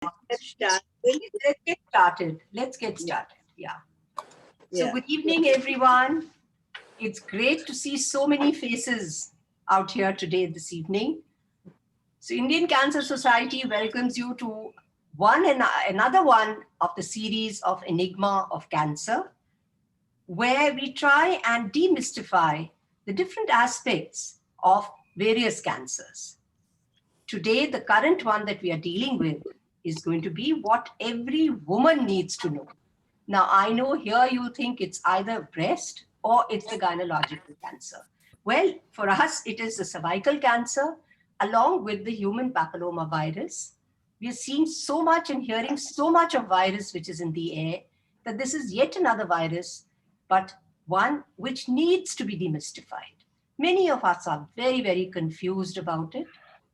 Let's start. Let's get started. Let's get started. Yeah. So good evening, everyone. It's great to see so many faces out here today, this evening. So Indian Cancer Society welcomes you to another one of the series of Enigma of Cancer, where we try and demystify the different aspects of various cancers. Today, the current one that we are dealing with is going to be what every woman needs to know. Now, I know here you think it's either breast or it's the gynecological cancer. Well, for us, it is the cervical cancer along with the human papilloma virus. We are seeing so much and hearing so much of virus which is in the air that this is yet another virus, but one which needs to be demystified. Many of us are very, very confused about it.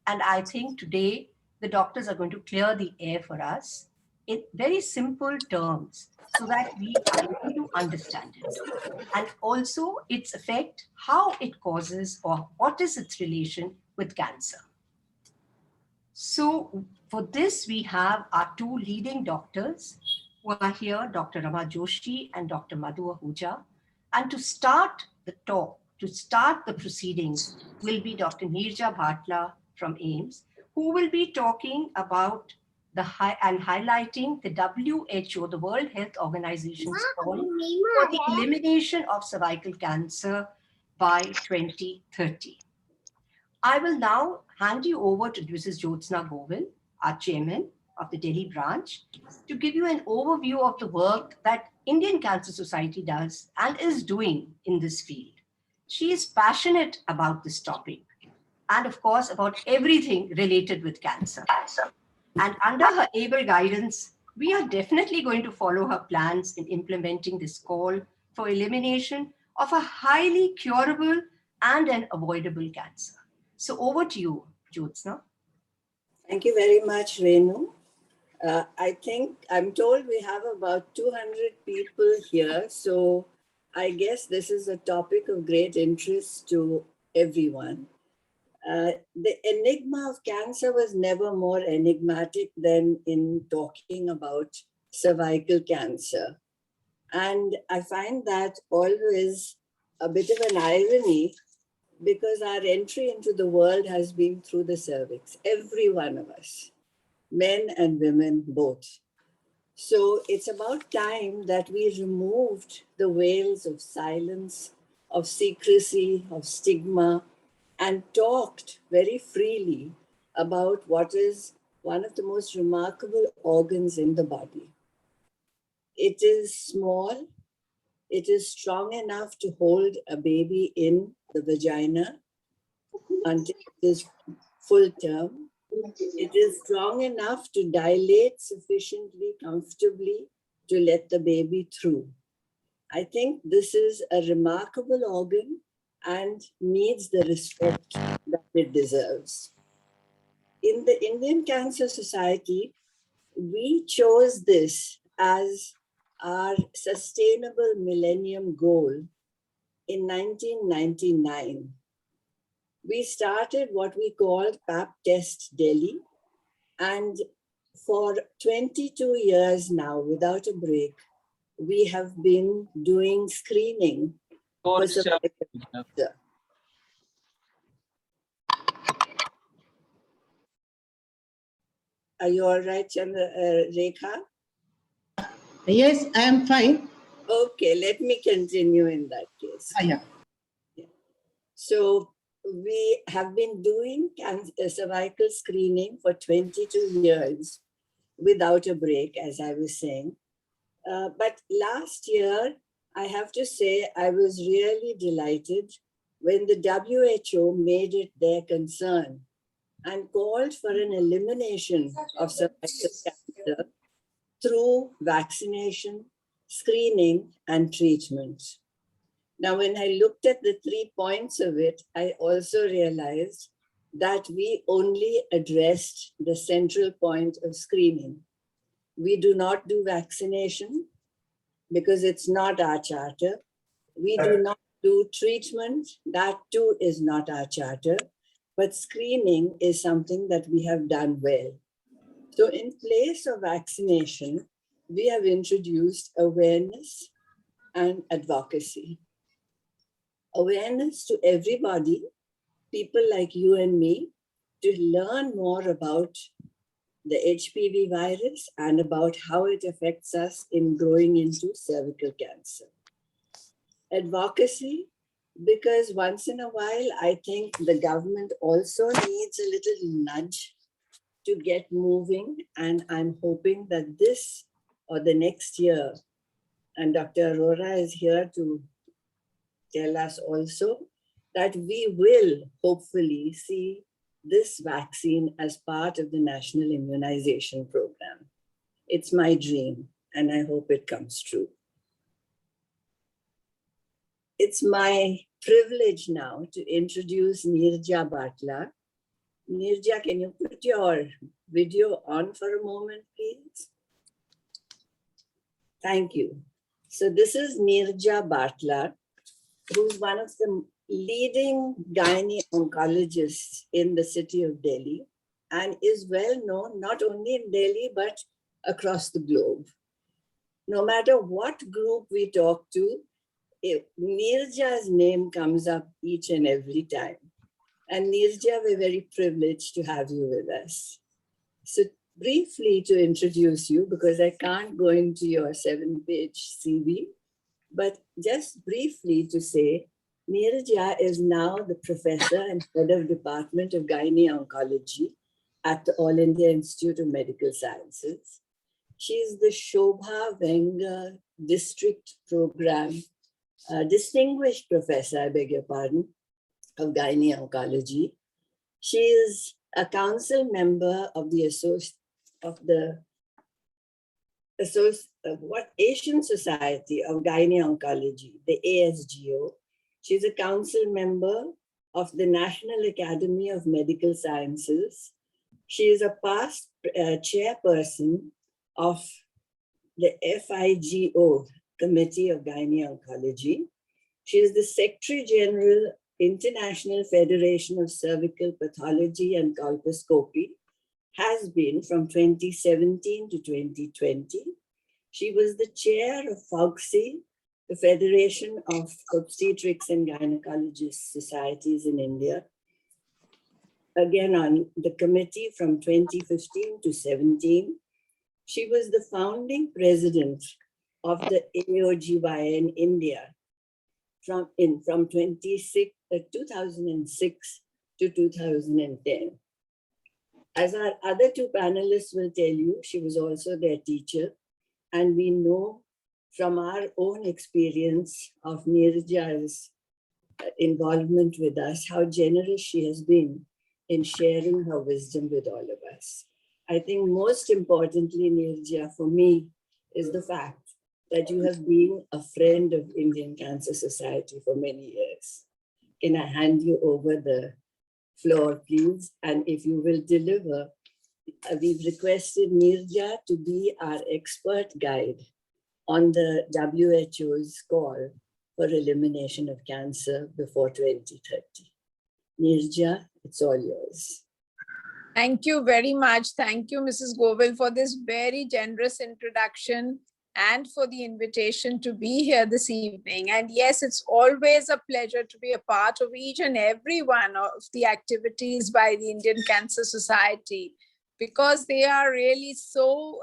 And I think today the doctors are going to clear the air for us in very simple terms so that we are able to understand it. And also its effect, how it causes or what is its relation with cancer. So for this, we have our two leading doctors who are here, Dr. Rama Joshi and Dr. Madhu Ahuja. And to start the talk, to start the proceedings, will be Dr. Neerja Bhatla from AIIMS, who will be talking about highlighting the WHO, the World Health Organization's call for the elimination of cervical cancer by 2030. I will now hand you over to Mrs. Jyotsna Govil, our chairman of the Delhi branch, to give you an overview of the work that Indian Cancer Society does and is doing in this field. She is passionate about this topic and, of course, about everything related with cancer. And under her able guidance, we are definitely going to follow her plans in implementing this call for elimination of a highly curable and an avoidable cancer. So over to you, Jyotsna. Thank you very much, Renu. I'm told we have about 200 people here. So I guess this is a topic of great interest to everyone. The enigma of cancer was never more enigmatic than in talking about cervical cancer. And I find that always a bit of an irony because our entry into the world has been through the cervix, every one of us, men and women both. So it's about time that we removed the veils of silence, of secrecy, of stigma, and talked very freely about what is one of the most remarkable organs in the body. It is small. It is strong enough to hold a baby in the vagina until it is full term. It is strong enough to dilate sufficiently comfortably to let the baby through. I think this is a remarkable organ and needs the respect that it deserves. In the Indian Cancer Society, we chose this as our Sustainable Millennium Goal in 1999. We started what we called Pap Test Delhi, and for 22 years now, without a break, we have been doing screening for cervical cancer. Are you all right, Rekha? Yes, I am fine. Okay, let me continue in that case. Yeah. So we have been doing cervical screening for 22 years without a break, as I was saying. But last year, I have to say, I was really delighted when the WHO made it their concern and called for an elimination of cervical cancer through vaccination, screening, and treatment. Now, when I looked at the 3 points of it, I also realized that we only addressed the central point of screening. We do not do vaccination because it's not our charter. We do not do treatment. That too is not our charter. But screening is something that we have done well. So in place of vaccination, we have introduced awareness and advocacy. Awareness to everybody, people like you and me, to learn more about the HPV virus and about how it affects us in growing into cervical cancer. Advocacy, because once in a while, I think the government also needs a little nudge to get moving. And I'm hoping that this or the next year, and Dr. Arora is here to tell us also, that we will hopefully see this vaccine as part of the national immunization program. It's my dream, and I hope it comes true. It's my privilege now to introduce Neerja Bhatla. Neerja, can you put your video on for a moment, please? Thank you. So this is Neerja Bhatla, who's one of the leading gyne oncologists in the city of Delhi and is well known not only in Delhi, but across the globe. No matter what group we talk to, Neerja's name comes up each and every time. And Neerja, we're very privileged to have you with us. So briefly to introduce you, because I can't go into your 7-page CV, but just briefly to say, Neerja is now the professor and head of Department of Gyne Oncology at the All India Institute of Medical Sciences. She is the Shobha Wenger District Program Distinguished Professor, I beg your pardon, of Gyne Oncology. She is a council member of the Asian Society of Gyne Oncology, the ASGO. She's a council member of the National Academy of Medical Sciences. She is a past chairperson of the FIGO, Committee of Gyne Oncology. She is the Secretary General, International Federation of Cervical Pathology and Colposcopy, has been from 2017 to 2020. She was the chair of FOGSI, the Federation of Obstetrics and Gynecologist Societies in India. Again, on the committee from 2015 to 17. She was the founding president of the AOGY in India from 2006 to 2010. As our other two panelists will tell you, she was also their teacher. And we know from our own experience of Neerja's involvement with us, how generous she has been in sharing her wisdom with all of us. I think most importantly, Neerja, for me, is the fact that you have been a friend of Indian Cancer Society for many years. Can I hand you over the floor, please? And if you will deliver, we've requested Neerja to be our expert guide on the WHO's call for elimination of cancer before 2030. Neerja, it's all yours. Thank you very much. Thank you, Mrs. Govil, for this very generous introduction and for the invitation to be here this evening. And yes, it's always a pleasure to be a part of each and every one of the activities by the Indian Cancer Society, because they are really so,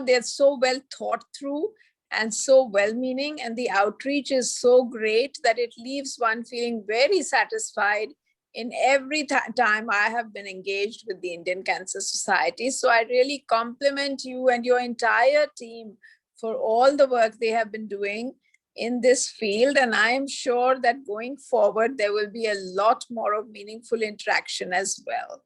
they're so well thought through and so well-meaning, and the outreach is so great that it leaves one feeling very satisfied in every time I have been engaged with the Indian Cancer Society. So I really compliment you and your entire team for all the work they have been doing in this field. And I am sure that going forward, there will be a lot more of meaningful interaction as well.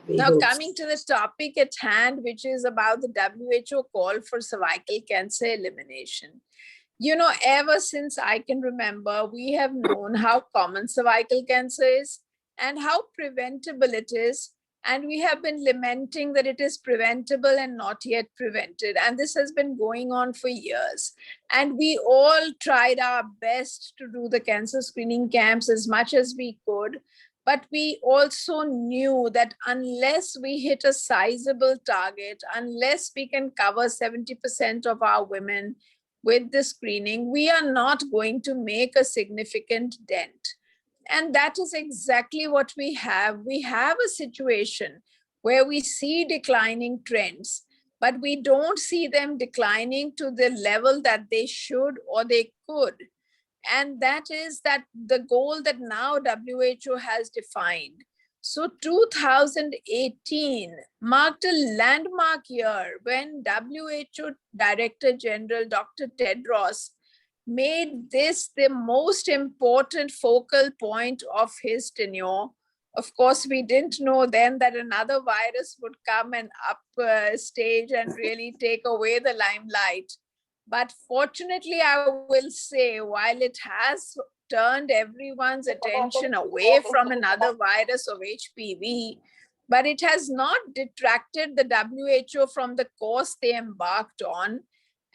Now, coming to the topic at hand, which is about the WHO call for cervical cancer elimination. You know, ever since I can remember, we have known how common cervical cancer is and how preventable it is. And we have been lamenting that it is preventable and not yet prevented. And this has been going on for years. And we all tried our best to do the cancer screening camps as much as we could. But we also knew that unless we hit a sizable target, unless we can cover 70% of our women with the screening, we are not going to make a significant dent. And that is exactly what we have. We have a situation where we see declining trends, but we don't see them declining to the level that they should or they could. And that is that the goal that now WHO has defined. So 2018 marked a landmark year when WHO Director General Dr. Tedros made this the most important focal point of his tenure. Of course, we didn't know then that another virus would come and upstage and really take away the limelight. But fortunately, I will say, while it has turned everyone's attention away from another virus of HPV, but it has not detracted the WHO from the course they embarked on.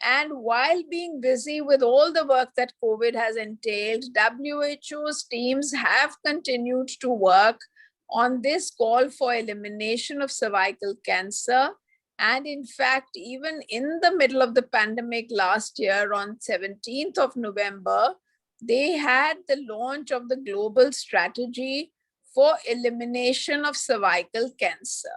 And while being busy with all the work that COVID has entailed, WHO's teams have continued to work on this call for elimination of cervical cancer. And in fact, even in the middle of the pandemic last year on 17th of November, they had the launch of the global strategy for elimination of cervical cancer.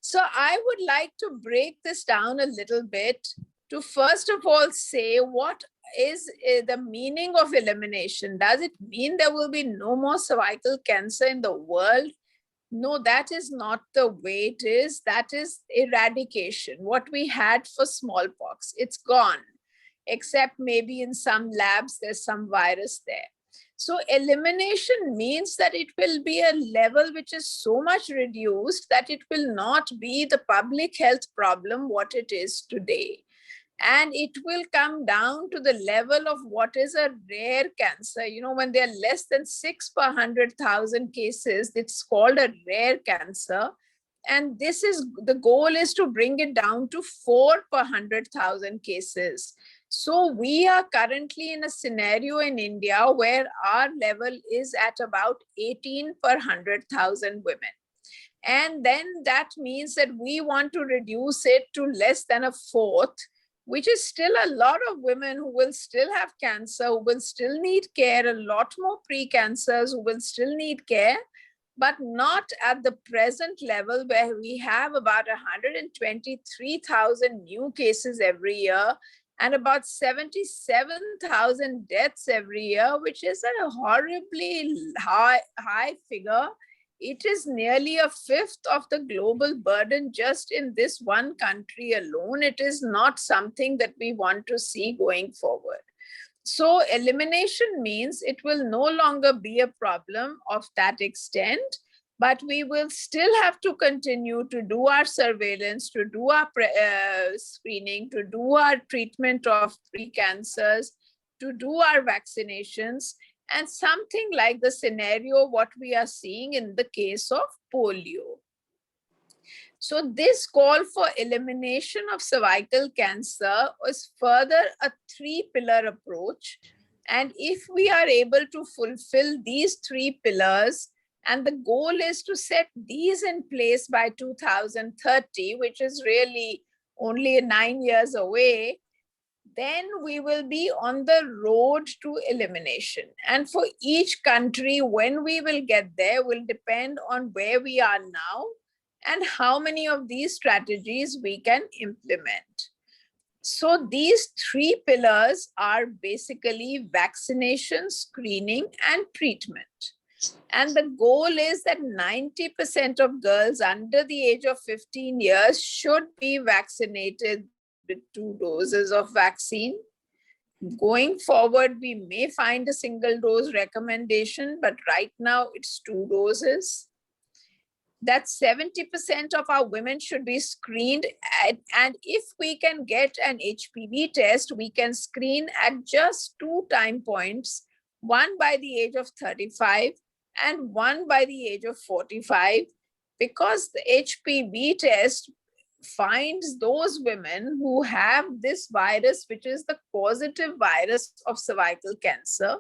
So I would like to break this down a little bit to first of all say, what is the meaning of elimination? Does it mean there will be no more cervical cancer in the world? No, that is not the way it is. That is eradication. What we had for smallpox, it's gone, except maybe in some labs, there's some virus there. So elimination means that it will be a level which is so much reduced that it will not be the public health problem what it is today. And it will come down to the level of what is a rare cancer. You know, when there are less than 6 per 100,000 cases, it's called a rare cancer. And this is, the goal is to bring it down to 4 per 100,000 cases. So we are currently in a scenario in India where our level is at about 18 per 100,000 women. And then that means that we want to reduce it to less than a fourth, which is still a lot of women who will still have cancer, who will still need care, a lot more pre-cancers who will still need care, but not at the present level where we have about 123,000 new cases every year and about 77,000 deaths every year, which is a horribly high figure. It is nearly a fifth of the global burden just in this one country alone. It is not something that we want to see going forward. So elimination means it will no longer be a problem of that extent, but we will still have to continue to do our surveillance, to do our screening, to do our treatment of pre-cancers, to do our vaccinations, and something like the scenario what we are seeing in the case of polio. So this call for elimination of cervical cancer is further a three-pillar approach. And if we are able to fulfill these three pillars, and the goal is to set these in place by 2030, which is really only 9 years away, then we will be on the road to elimination. And for each country, when we will get there will depend on where we are now and how many of these strategies we can implement. So these three pillars are basically vaccination, screening, and treatment. And the goal is that 90% of girls under the age of 15 years should be vaccinated with 2 doses of vaccine. Going forward, we may find a single dose recommendation, but right now it's 2 doses. That 70% of our women should be screened. And if we can get an HPV test, we can screen at just 2 time points, one by the age of 35 and one by the age of 45, because the HPV test finds those women who have this virus, which is the causative virus of cervical cancer.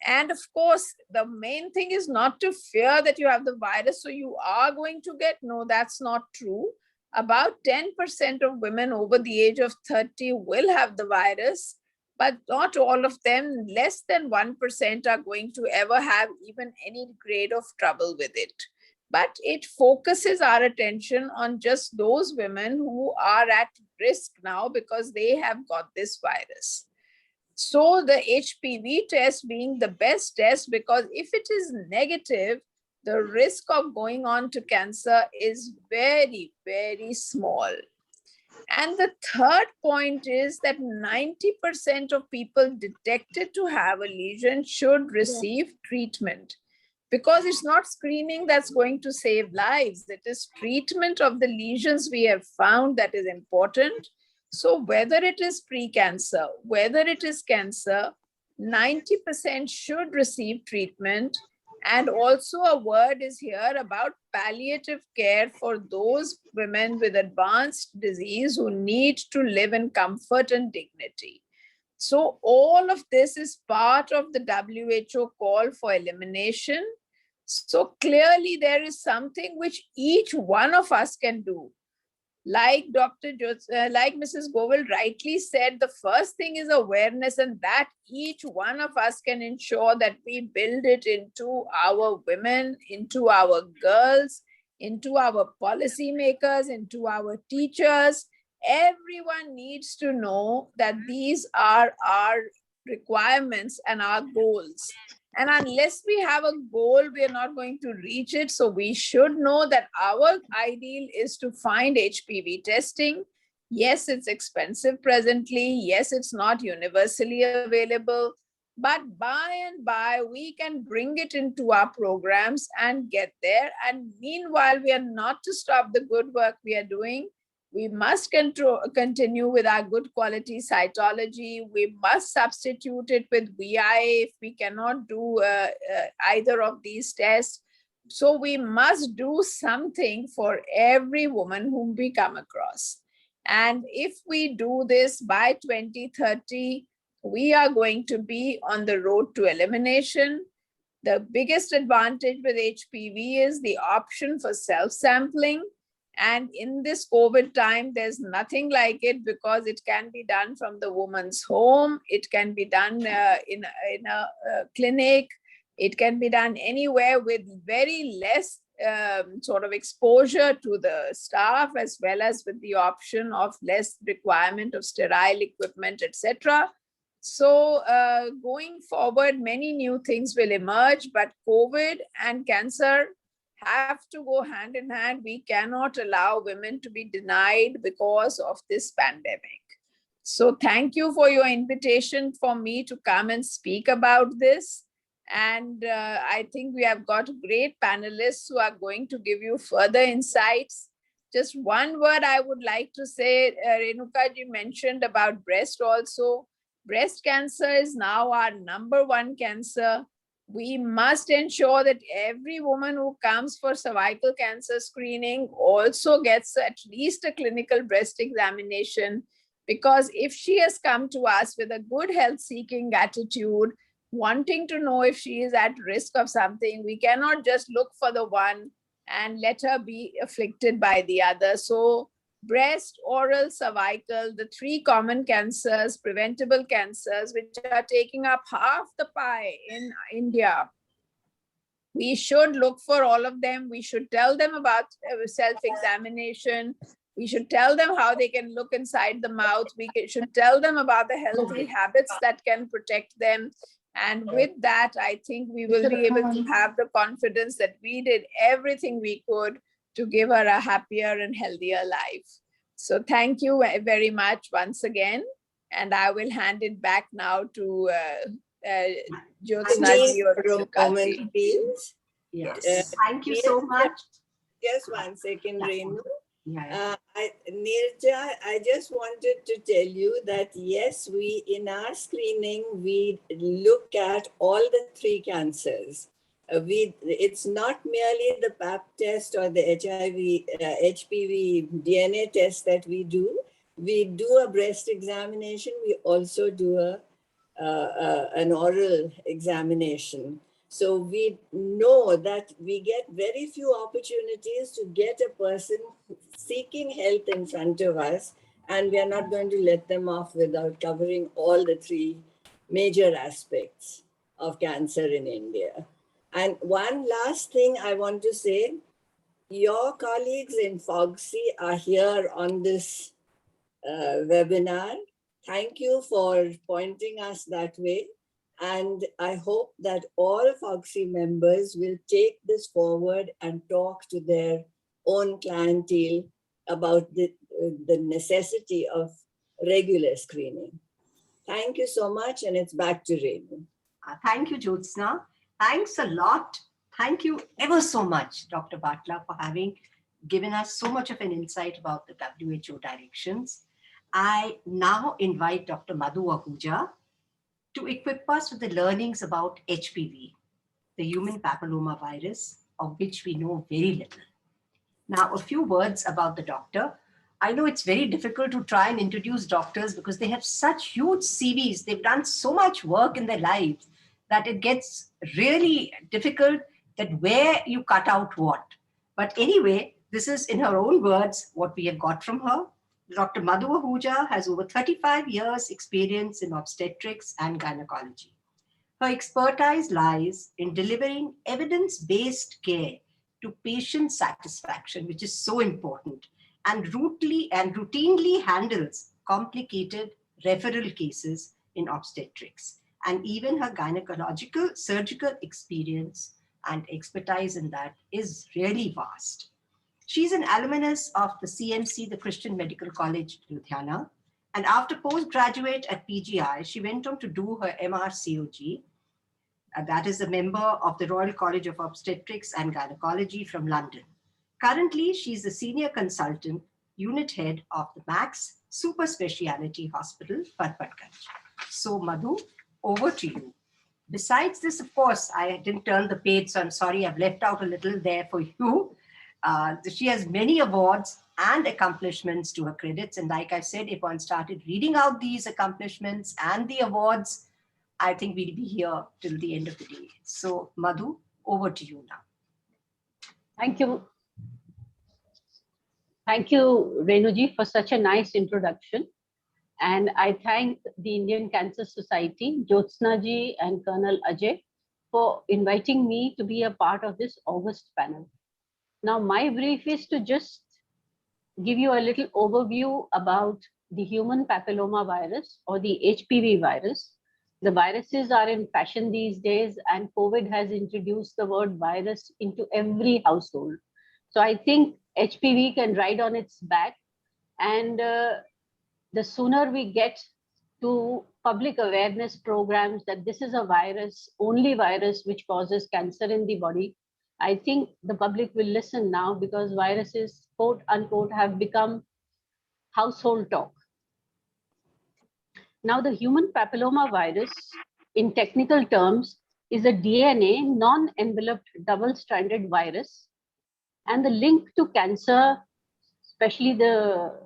And of course, the main thing is not to fear that you have the virus, so you are going to get, no, that's not true. About 10% of women over the age of 30 will have the virus, but not all of them. Less than 1% are going to ever have even any grade of trouble with it. But it focuses our attention on just those women who are at risk now because they have got this virus. So the HPV test being the best test, because if it is negative, the risk of going on to cancer is very, very small. And the third point is that 90% of people detected to have a lesion should receive treatment, because it's not screening that's going to save lives. It is treatment of the lesions we have found that is important. So whether it is pre-cancer, whether it is cancer, 90% should receive treatment. And also a word is here about palliative care for those women with advanced disease who need to live in comfort and dignity. So all of this is part of the WHO call for elimination. So clearly there is something which each one of us can do. Like like Mrs. Govil rightly said, the first thing is awareness, and that each one of us can ensure that we build it into our women, into our girls, into our policymakers, into our teachers. Everyone needs to know that these are our requirements and our goals. And unless we have a goal, we are not going to reach it. So we should know that our ideal is to find HPV testing. Yes, it's expensive presently. Yes, it's not universally available. But by and by, we can bring it into our programs and get there. And meanwhile, we are not to stop the good work we are doing. We must continue with our good quality cytology. We must substitute it with VIA if we cannot do either of these tests. So we must do something for every woman whom we come across. And if we do this by 2030, we are going to be on the road to elimination. The biggest advantage with HPV is the option for self-sampling. And in this COVID time, there's nothing like it, because it can be done from the woman's home. It can be done in a clinic. It can be done anywhere with very less sort of exposure to the staff, as well as with the option of less requirement of sterile equipment, etc. So going forward, many new things will emerge, but COVID and cancer have to go hand in hand. We cannot allow women to be denied because of this pandemic. So thank you for your invitation for me to come and speak about this. And I think we have got great panelists who are going to give you further insights. Just one word I would like to say, Renuka ji mentioned about breast also. Breast cancer is now our #1 cancer. We must ensure that every woman who comes for cervical cancer screening also gets at least a clinical breast examination, because if she has come to us with a good health-seeking attitude, wanting to know if she is at risk of something, we cannot just look for the one and let her be afflicted by the other. So breast, oral, cervical, the 3 common cancers, preventable cancers, which are taking up half the pie in India. We should look for all of them. We should tell them about self-examination. We should tell them how they can look inside the mouth. We should tell them about the healthy habits that can protect them. And with that, I think we will be able to have the confidence that we did everything we could to give her a happier and healthier life. So thank you very much once again. And I will hand it back now to Jyotsna ji or Renuka ji. Please. Yes. Thank you so much. Just 1 second, Renu. Neerja, I just wanted to tell you that yes, we in our screening, we look at all the 3 cancers. It's not merely the Pap test or the HPV DNA test that we do. We do a breast examination. We also do a an oral examination. So we know that we get very few opportunities to get a person seeking help in front of us, and we are not going to let them off without covering all the three major aspects of cancer in India. And one last thing I want to say, your colleagues in FOGSI are here on this webinar. Thank you for pointing us that way. And I hope that all FOGSI members will take this forward and talk to their own clientele about the necessity of regular screening. Thank you so much, and it's back to Renu. Thank you, Jyotsna. Thanks a lot. Thank you ever so much, Dr. Bhatla, for having given us so much of an insight about the WHO directions. I now invite Dr. Madhu Ahuja to equip us with the learnings about HPV, the human papilloma virus, of which we know very little. Now, a few words about the doctor. I know it's very difficult to try and introduce doctors because they have such huge CVs. They've done so much work in their lives that it gets really difficult that where you cut out what. But anyway, this is in her own words what we have got from her. Dr. Madhu Ahuja has over 35 years experience in obstetrics and gynecology. Her expertise lies in delivering evidence-based care to patient satisfaction, which is so important, and routinely handles complicated referral cases in obstetrics. And even her gynecological surgical experience and expertise in that is really vast. She's an alumnus of the CMC, the Christian Medical College, Ludhiana. And after postgraduate at PGI, she went on to do her MRCOG. That is a member of the Royal College of Obstetrics and Gynecology from London. Currently, she's the senior consultant, unit head of the Max Super Speciality Hospital, Patparganj. So Madhu, over to you. Besides this, of course, I didn't turn the page, so I'm sorry, I've left out a little there for you. She has many awards and accomplishments to her credits. And like I said, if one started reading out these accomplishments and the awards, I think we'll be here till the end of the day. So Madhu, over to you now. Thank you. Thank you, Renuji, for such a nice introduction. And I thank the Indian Cancer Society, Jyotsna ji and Colonel Ajay, for inviting me to be a part of this August panel. Now, my brief is to just give you a little overview about the human papilloma virus or the HPV virus. The viruses are in fashion these days, and COVID has introduced the word virus into every household. So I think HPV can ride on its back, and the sooner we get to public awareness programs that this is a virus, only virus which causes cancer in the body, I think the public will listen now, because viruses, quote unquote, have become household talk. Now, the human papilloma virus, in technical terms, is a DNA non-enveloped double-stranded virus. And the link to cancer, especially the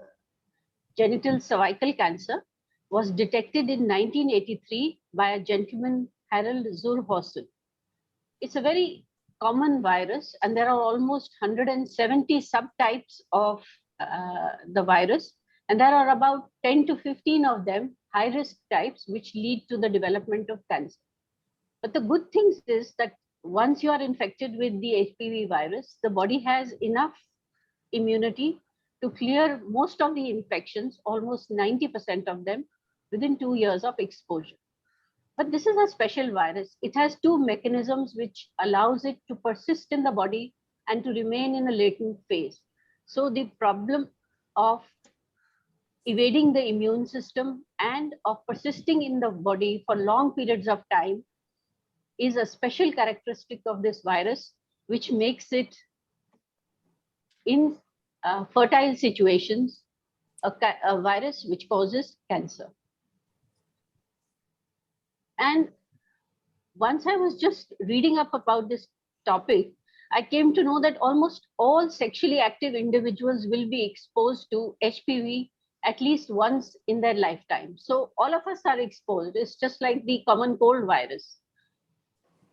genital cervical cancer, was detected in 1983 by a gentleman, Harold Zurhausen. It's a very common virus, and there are almost 170 subtypes of the virus, and there are about 10 to 15 of them high-risk types which lead to the development of cancer. But the good thing is that once you are infected with the HPV virus, the body has enough immunity to clear most of the infections, almost 90% of them, within 2 years of exposure. But this is a special virus. It has two mechanisms which allows it to persist in the body and to remain in a latent phase. So the problem of evading the immune system and of persisting in the body for long periods of time is a special characteristic of this virus, which makes it in fertile situations a virus which causes cancer. And once I was just reading up about this topic, I came to know that almost all sexually active individuals will be exposed to HPV at least once in their lifetime. So all of us are exposed. It's just like the common cold virus.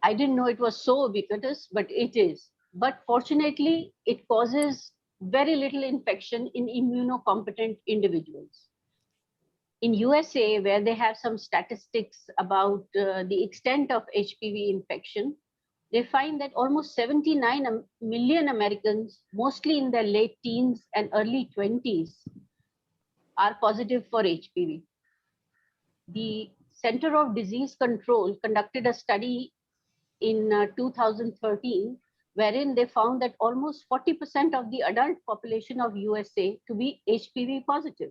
I didn't know it was so ubiquitous, but it is. But fortunately, it causes very little infection in immunocompetent individuals. In USA, where they have some statistics about the extent of HPV infection, they find that almost 79 million Americans, mostly in their late teens and early 20s, are positive for HPV. The Center of Disease Control conducted a study in 2013, wherein they found that almost 40% of the adult population of USA to be HPV positive.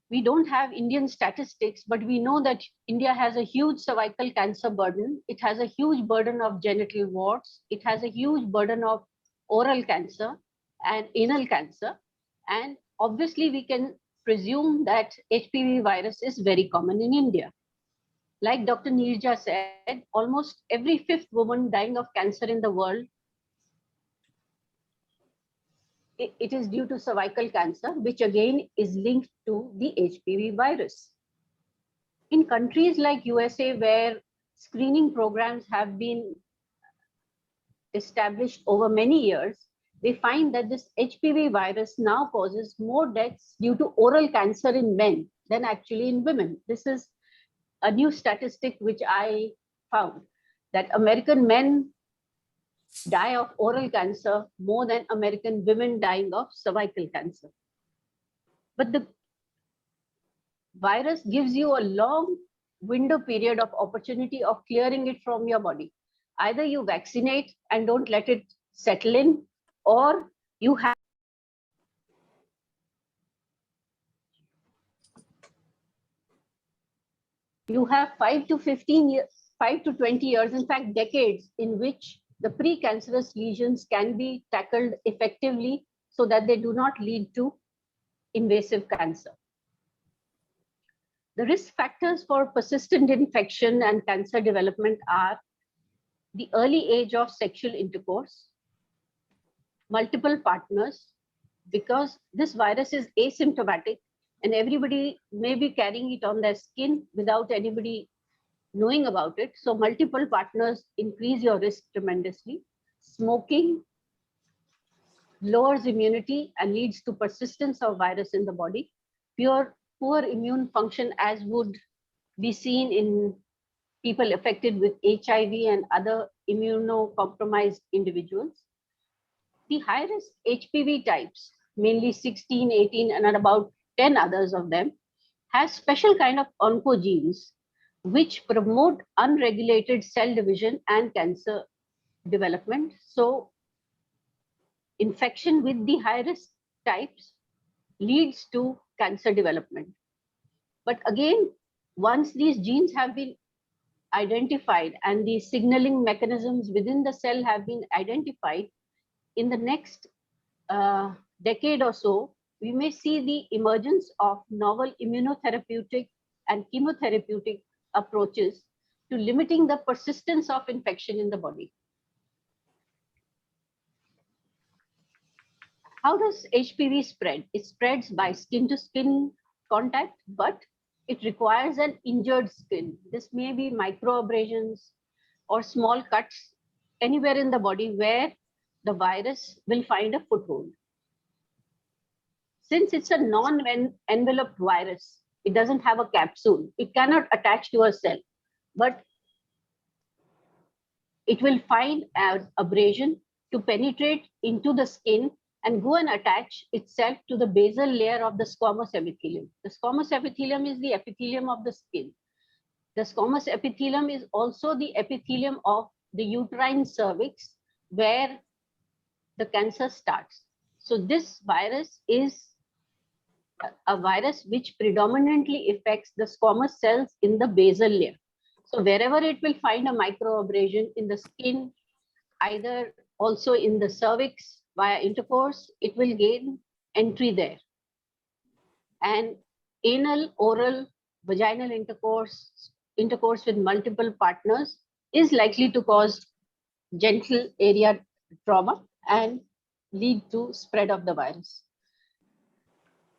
We don't have Indian statistics, but we know that India has a huge cervical cancer burden. It has a huge burden of genital warts. It has a huge burden of oral cancer and anal cancer. And obviously, we can presume that HPV virus is very common in India. Like Dr. Neerja said, almost every fifth woman dying of cancer in the world, it is due to cervical cancer, which again is linked to the HPV virus. In countries like USA, where screening programs have been established over many years, they find that this HPV virus now causes more deaths due to oral cancer in men than actually in women. This is a new statistic which I found, that American men die of oral cancer more than American women dying of cervical cancer. But the virus gives you a long window period of opportunity of clearing it from your body. Either you vaccinate and don't let it settle in, or you have you have 5 to 15 years, 5 to 20 years, in fact, decades, in which the precancerous lesions can be tackled effectively so that they do not lead to invasive cancer. The risk factors for persistent infection and cancer development are the early age of sexual intercourse, multiple partners, because this virus is asymptomatic and everybody may be carrying it on their skin without anybody knowing about it. So multiple partners increase your risk tremendously. Smoking lowers immunity and leads to persistence of virus in the body. Poor immune function, as would be seen in people affected with HIV and other immunocompromised individuals. The high-risk HPV types, mainly 16, 18, and about 10 others of them, have special kind of oncogenes which promote unregulated cell division and cancer development. So infection with the high-risk types leads to cancer development. But again, once these genes have been identified and the signaling mechanisms within the cell have been identified, in the next decade or so, we may see the emergence of novel immunotherapeutic and chemotherapeutic approaches to limiting the persistence of infection in the body. How does HPV spread? It spreads by skin-to-skin contact, but it requires an injured skin. This may be microabrasions or small cuts anywhere in the body where the virus will find a foothold. Since it's a non-enveloped virus, it doesn't have a capsule. It cannot attach to a cell, but it will find an abrasion to penetrate into the skin and go and attach itself to the basal layer of the squamous epithelium. The squamous epithelium is the epithelium of the skin. The squamous epithelium is also the epithelium of the uterine cervix, where the cancer starts. So this virus is a virus which predominantly affects the squamous cells in the basal layer. So wherever it will find a microabrasion in the skin, either also in the cervix via intercourse, it will gain entry there. And anal, oral, vaginal intercourse with multiple partners is likely to cause genital area trauma and lead to spread of the virus.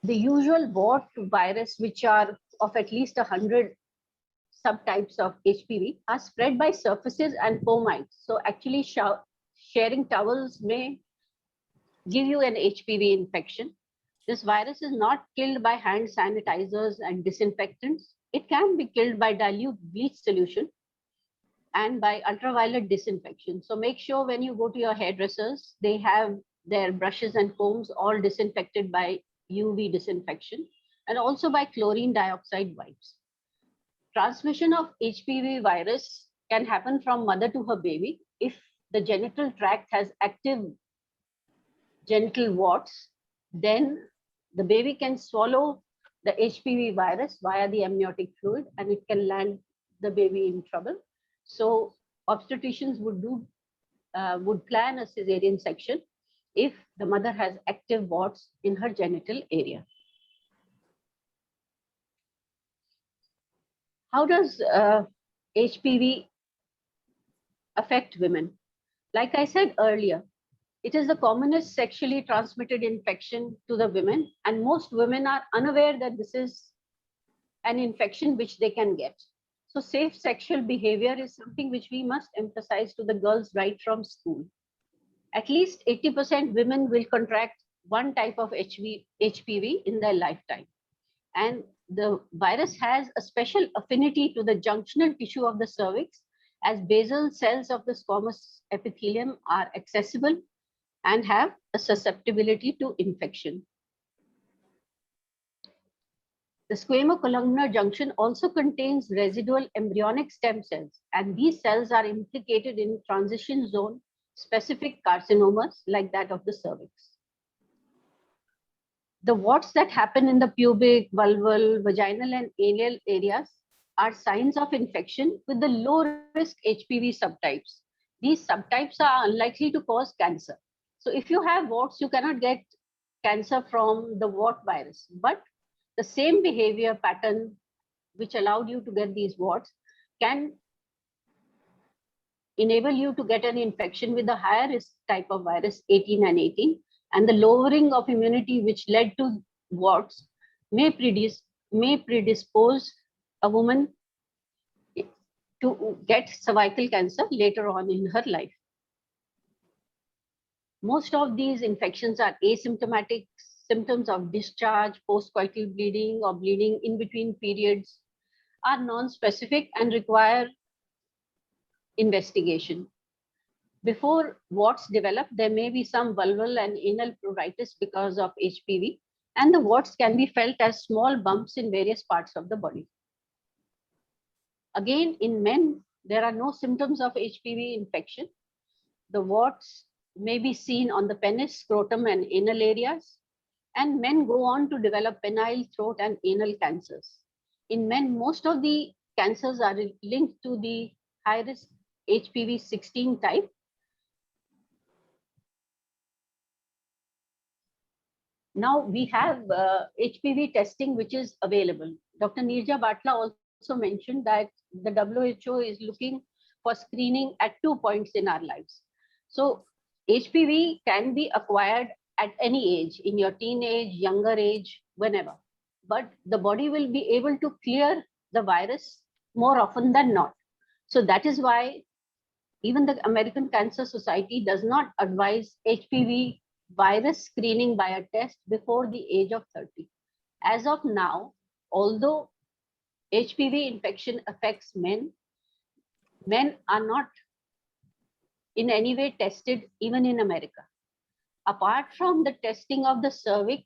The usual wart virus, which are of at least 100 subtypes of HPV, are spread by surfaces and fomites. So actually sharing towels may give you an HPV infection. This virus is not killed by hand sanitizers and disinfectants. It can be killed by dilute bleach solution and by ultraviolet disinfection. So make sure when you go to your hairdressers, they have their brushes and combs all disinfected by UV disinfection and also by chlorine dioxide wipes. Transmission of HPV virus can happen from mother to her baby if the genital tract has active genital warts. Then the baby can swallow the HPV virus via the amniotic fluid and it can land the baby in trouble. So obstetricians would plan a cesarean section if the mother has active warts in her genital area. How does HPV affect women? Like I said earlier, it is the commonest sexually transmitted infection to the women, and most women are unaware that this is an infection which they can get. So safe sexual behavior is something which we must emphasize to the girls right from school. At least 80% women will contract one type of HPV in their lifetime. And the virus has a special affinity to the junctional tissue of the cervix, as basal cells of the squamous epithelium are accessible and have a susceptibility to infection. The squamocolumnar junction also contains residual embryonic stem cells, and these cells are implicated in transition zone specific carcinomas like that of the cervix. The warts that happen in the pubic, vulval, vaginal, and anal areas are signs of infection with the low-risk HPV subtypes. These subtypes are unlikely to cause cancer. So if you have warts, you cannot get cancer from the wart virus, but the same behavior pattern which allowed you to get these warts can enable you to get an infection with the higher risk type of virus 18 and 18, and the lowering of immunity which led to warts may predispose a woman to get cervical cancer later on in her life. Most of these infections are asymptomatic. Symptoms of discharge, postcoital bleeding, or bleeding in between periods are non-specific and require investigation. Before warts develop, there may be some vulval and anal pruritus because of HPV, and the warts can be felt as small bumps in various parts of the body. Again, in men, there are no symptoms of HPV infection. The warts may be seen on the penis, scrotum, and anal areas, and men go on to develop penile, throat, and anal cancers. In men, most of the cancers are linked to the high-risk HPV 16 type. Now we have HPV testing which is available. Dr. Neerja Bhatla also mentioned that the WHO is looking for screening at 2 points in our lives. So HPV can be acquired at any age, in your teenage, younger age, whenever. But the body will be able to clear the virus more often than not. So that is why even the American Cancer Society does not advise HPV virus screening by a test before the age of 30. As of now, although HPV infection affects men, men are not in any way tested even in America. Apart from the testing of the cervix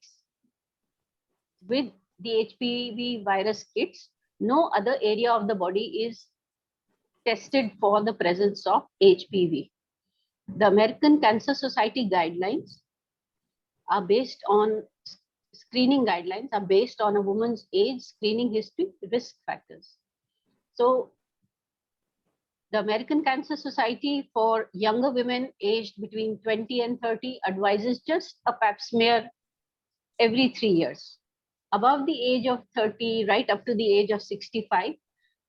with the HPV virus kits, no other area of the body is tested for the presence of HPV. The American Cancer Society guidelines are based on screening guidelines are based on a woman's age, screening history, risk factors. So the American Cancer Society for younger women aged between 20 and 30 advises just a pap smear every 3 years. Above the age of 30, right up to the age of 65,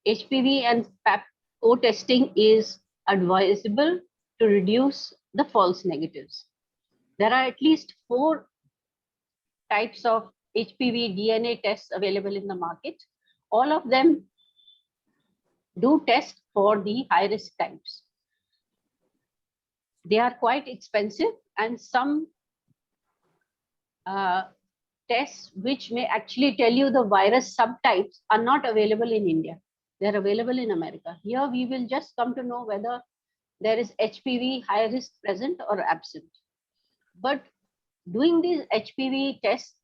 HPV and pap co-testing is advisable to reduce the false negatives. There are at least 4 types of HPV DNA tests available in the market. All of them do test for the high-risk types. They are quite expensive, and some tests which may actually tell you the virus subtypes are not available in India. They're available in America. Here we will just come to know whether there is HPV high risk present or absent. But doing these HPV tests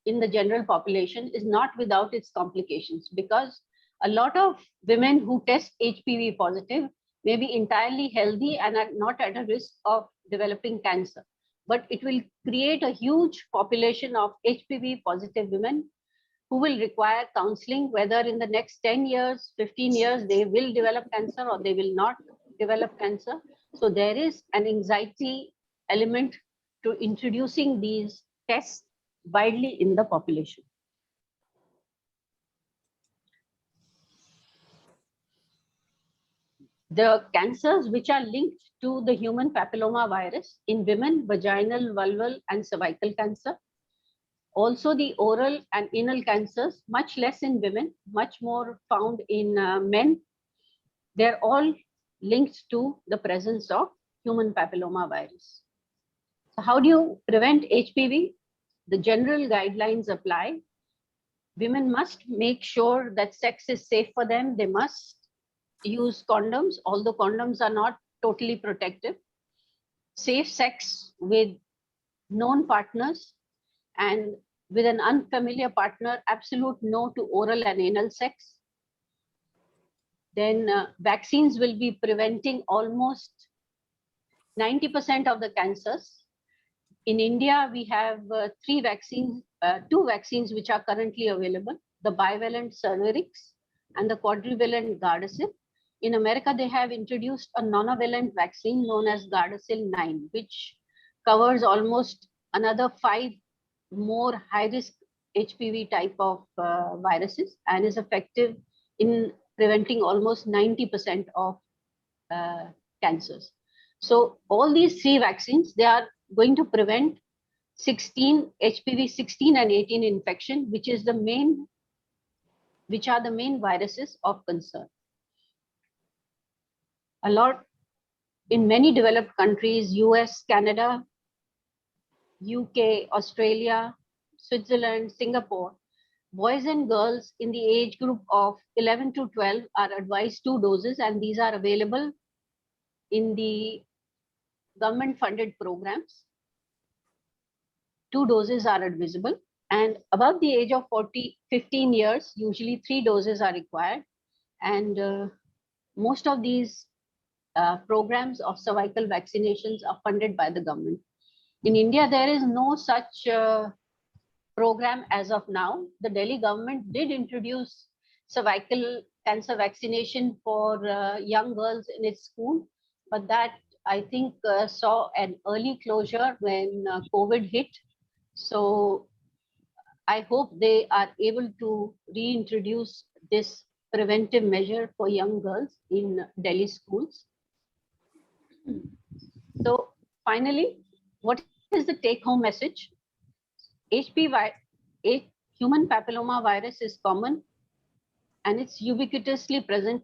in the general population is not without its complications, because a lot of women who test HPV positive may be entirely healthy and are not at a risk of developing cancer. But it will create a huge population of HPV positive women who will require counseling, whether in the next 10 years, 15 years, they will develop cancer or they will not develop cancer. So there is an anxiety element to introducing these tests widely in the population. The cancers which are linked to the human papilloma virus in women, vaginal, vulval, and cervical cancer. Also the oral and anal cancers, much less in women, much more found in men. They're all linked to the presence of human papilloma virus. So how do you prevent HPV? The general guidelines apply. Women must make sure that sex is safe for them. They must use condoms, although condoms are not totally protective. Safe sex with known partners, and with an unfamiliar partner, absolute no to oral and anal sex. Then vaccines will be preventing almost 90% of the cancers. In India, we have two vaccines which are currently available, the bivalent Cervarix and the quadrivalent Gardasil. In America, they have introduced a nonavalent vaccine known as Gardasil 9, which covers almost another 5 more high-risk HPV type of viruses and is effective in preventing almost 90% of cancers. So all these 3 vaccines, they are going to prevent HPV 16 and 18 infection, which are the main viruses of concern. A lot in many developed countries, US, Canada, UK, Australia, Switzerland, Singapore, boys and girls in the age group of 11 to 12 are advised 2 doses, and these are available in the government funded programs. 2 doses are advisable, and above the age of 15 years, usually 3 doses are required. And most of these programs of cervical vaccinations are funded by the government. In India, there is no such program as of now. The Delhi government did introduce cervical cancer vaccination for young girls in its school, but that I think saw an early closure when COVID hit. So I hope they are able to reintroduce this preventive measure for young girls in Delhi schools. So finally, what is the take-home message? Human papilloma virus is common and it's ubiquitously present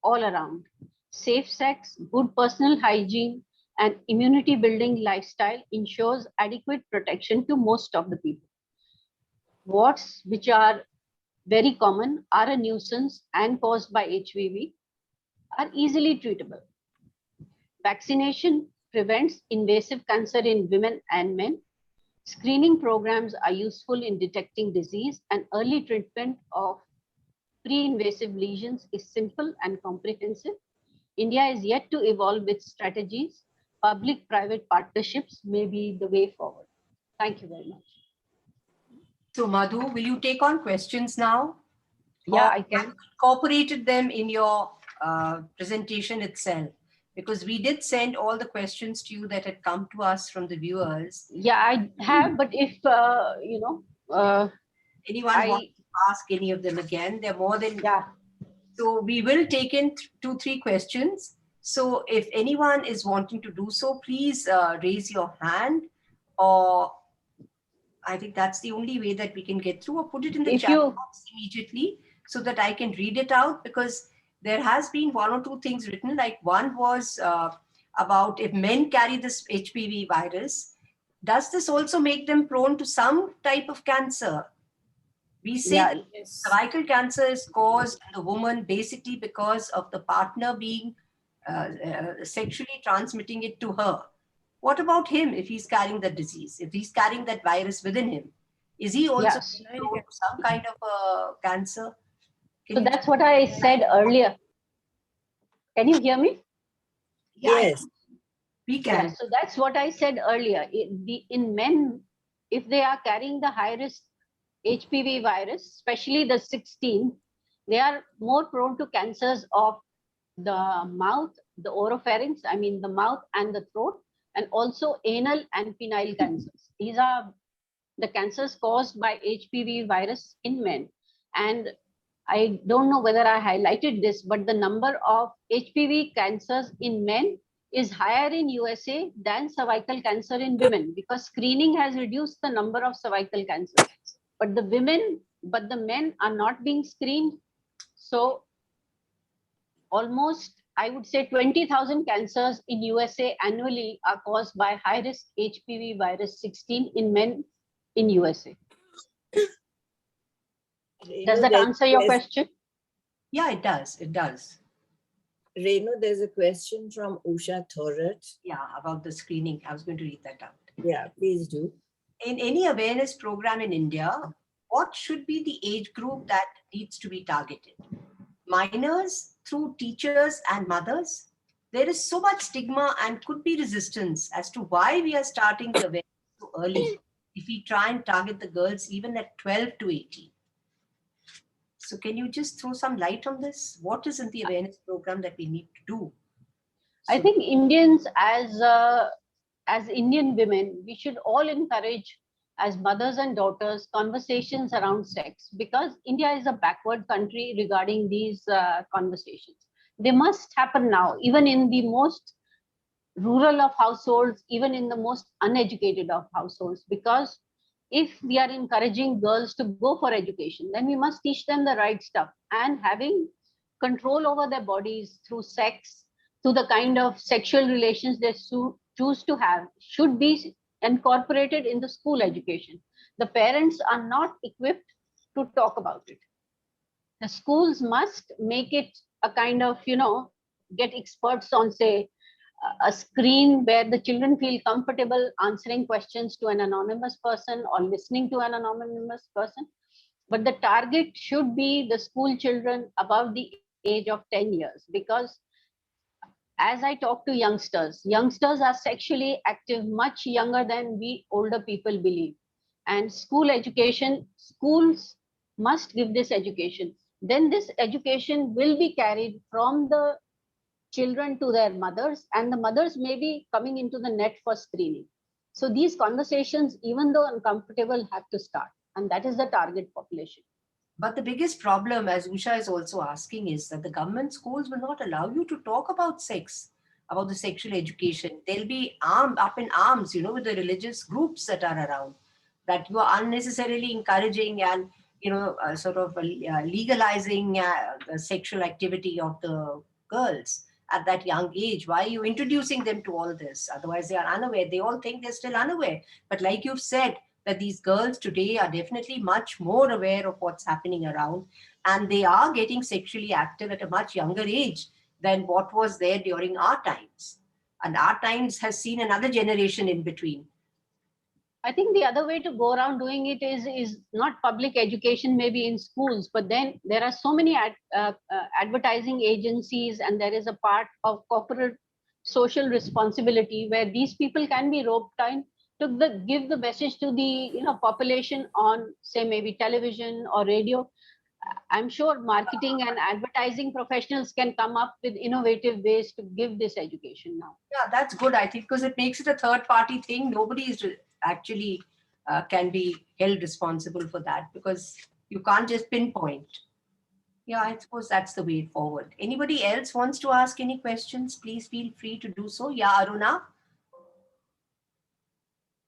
all around. Safe sex, good personal hygiene, and immunity building lifestyle ensures adequate protection to most of the people. Warts, which are very common, are a nuisance and caused by HPV, are easily treatable. Vaccination prevents invasive cancer in women and men. Screening programs are useful in detecting disease, and early treatment of pre-invasive lesions is simple and comprehensive. India is yet to evolve its strategies. Public-private partnerships may be the way forward. Thank you very much. So Madhu, will you take on questions now? Yeah, or I can. Incorporated them in your presentation itself, because we did send all the questions to you that had come to us from the viewers. Yeah, I have, but if, anyone wants to ask any of them again, they're more than... Yeah. So we will take in 2-3 questions. So if anyone is wanting to do so, please raise your hand or I think that's the only way that we can get through, or put it in the If chat you, box immediately so that I can read it out, because there has been one or two things written. Like one was about if men carry this HPV virus, does this also make them prone to some type of cancer? We say yeah, that cervical cancer is caused in the woman basically because of the partner being sexually transmitting it to her. What about him if he's carrying the disease? If he's carrying that virus within him, is he also yes. prone to some kind of cancer? Can So you that's what I said earlier. Can you hear me? Yeah, Yes. we Yeah, can. so that's what I said earlier. In men, if they are carrying the high risk HPV virus, especially the 16, they are more prone to cancers of the mouth, the oropharynx, I mean the mouth and the throat, and also anal and penile cancers. These are the cancers caused by HPV virus in men. And I don't know whether I highlighted this, but the number of HPV cancers in men is higher in USA than cervical cancer in women, because screening has reduced the number of cervical cancers. But the men are not being screened. So almost, I would say 20,000 cancers in USA annually are caused by high risk HPV virus 16 in men in USA. Does that answer your question? Yeah, it does. It does. Renu, there's a question from Usha Thorat. Yeah, about the screening. I was going to read that out. Yeah, please do. In any awareness program in India, what should be the age group that needs to be targeted? Minors through teachers and mothers? There is so much stigma and could be resistance as to why we are starting the awareness so early if we try and target the girls even at 12 to 18. So can you just throw some light on this? What is in the awareness program that we need to do? I think Indians as Indian women, we should all encourage as mothers and daughters conversations around sex, because India is a backward country regarding these conversations. They must happen now, even in the most rural of households, even in the most uneducated of households, because if we are encouraging girls to go for education, then we must teach them the right stuff. And having control over their bodies through sex, through the kind of sexual relations they choose to have, should be incorporated in the school education. The parents are not equipped to talk about it. The schools must make it a kind of, get experts on, say, a screen where the children feel comfortable answering questions to an anonymous person or listening to an anonymous person. But the target should be the school children above the age of 10 years, because as I talk to youngsters are sexually active much younger than we older people believe. And schools must give this education. Then this education will be carried from the children to their mothers, and the mothers may be coming into the net for screening. So these conversations, even though uncomfortable, have to start, and that is the target population. But the biggest problem, as Usha is also asking, is that the government schools will not allow you to talk about sex, about the sexual education. They'll be up in arms, with the religious groups that are around, that you are unnecessarily encouraging and, legalizing the sexual activity of the girls at that young age. Why are you introducing them to all this? Otherwise, they are unaware. They all think they're still unaware. But like you've said, that these girls today are definitely much more aware of what's happening around, and they are getting sexually active at a much younger age than what was there during our times. And our times has seen another generation in between. I think the other way to go around doing it is not public education, maybe in schools, but then there are so many advertising agencies, and there is a part of corporate social responsibility where these people can be roped in to give the message to the population on, say, maybe television or radio. I'm sure marketing and advertising professionals can come up with innovative ways to give this education now. Yeah, that's good, I think, because it makes it a third party thing. Nobody is actually can be held responsible for that, because you can't just pinpoint. Yeah, I suppose that's the way forward. Anybody else wants to ask any questions? Please feel free to do so. Yeah, Aruna.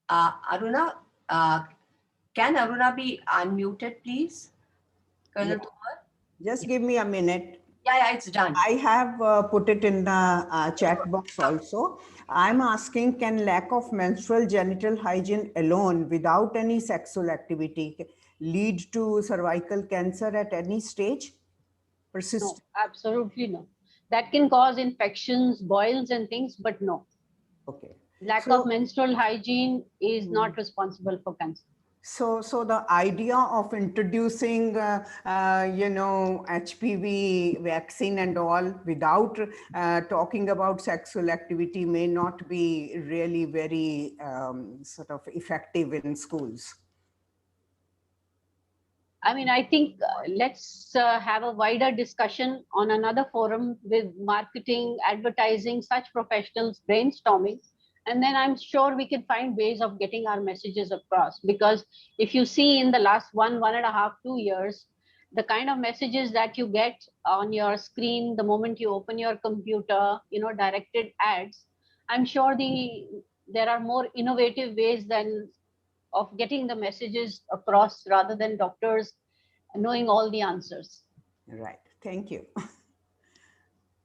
Aruna, Can Aruna be unmuted, please? Colonel Yeah. Tomar? Just give me a minute. Yeah, it's done. I have put it in the chat box also. I'm asking, can lack of menstrual genital hygiene alone without any sexual activity lead to cervical cancer at any stage? No, Persist. absolutely no. That can cause infections, boils and things, but no. Okay. Lack So- of menstrual hygiene is not responsible for cancer. So the idea of introducing, HPV vaccine and all without talking about sexual activity may not be really very sort of effective in schools. I mean, I think let's have a wider discussion on another forum with marketing, advertising, such professionals brainstorming. And then I'm sure we can find ways of getting our messages across. Because if you see in the last 1.5, 2 years, the kind of messages that you get on your screen the moment you open your computer, directed ads, I'm sure there are more innovative ways than of getting the messages across rather than doctors knowing all the answers. Right. Thank you.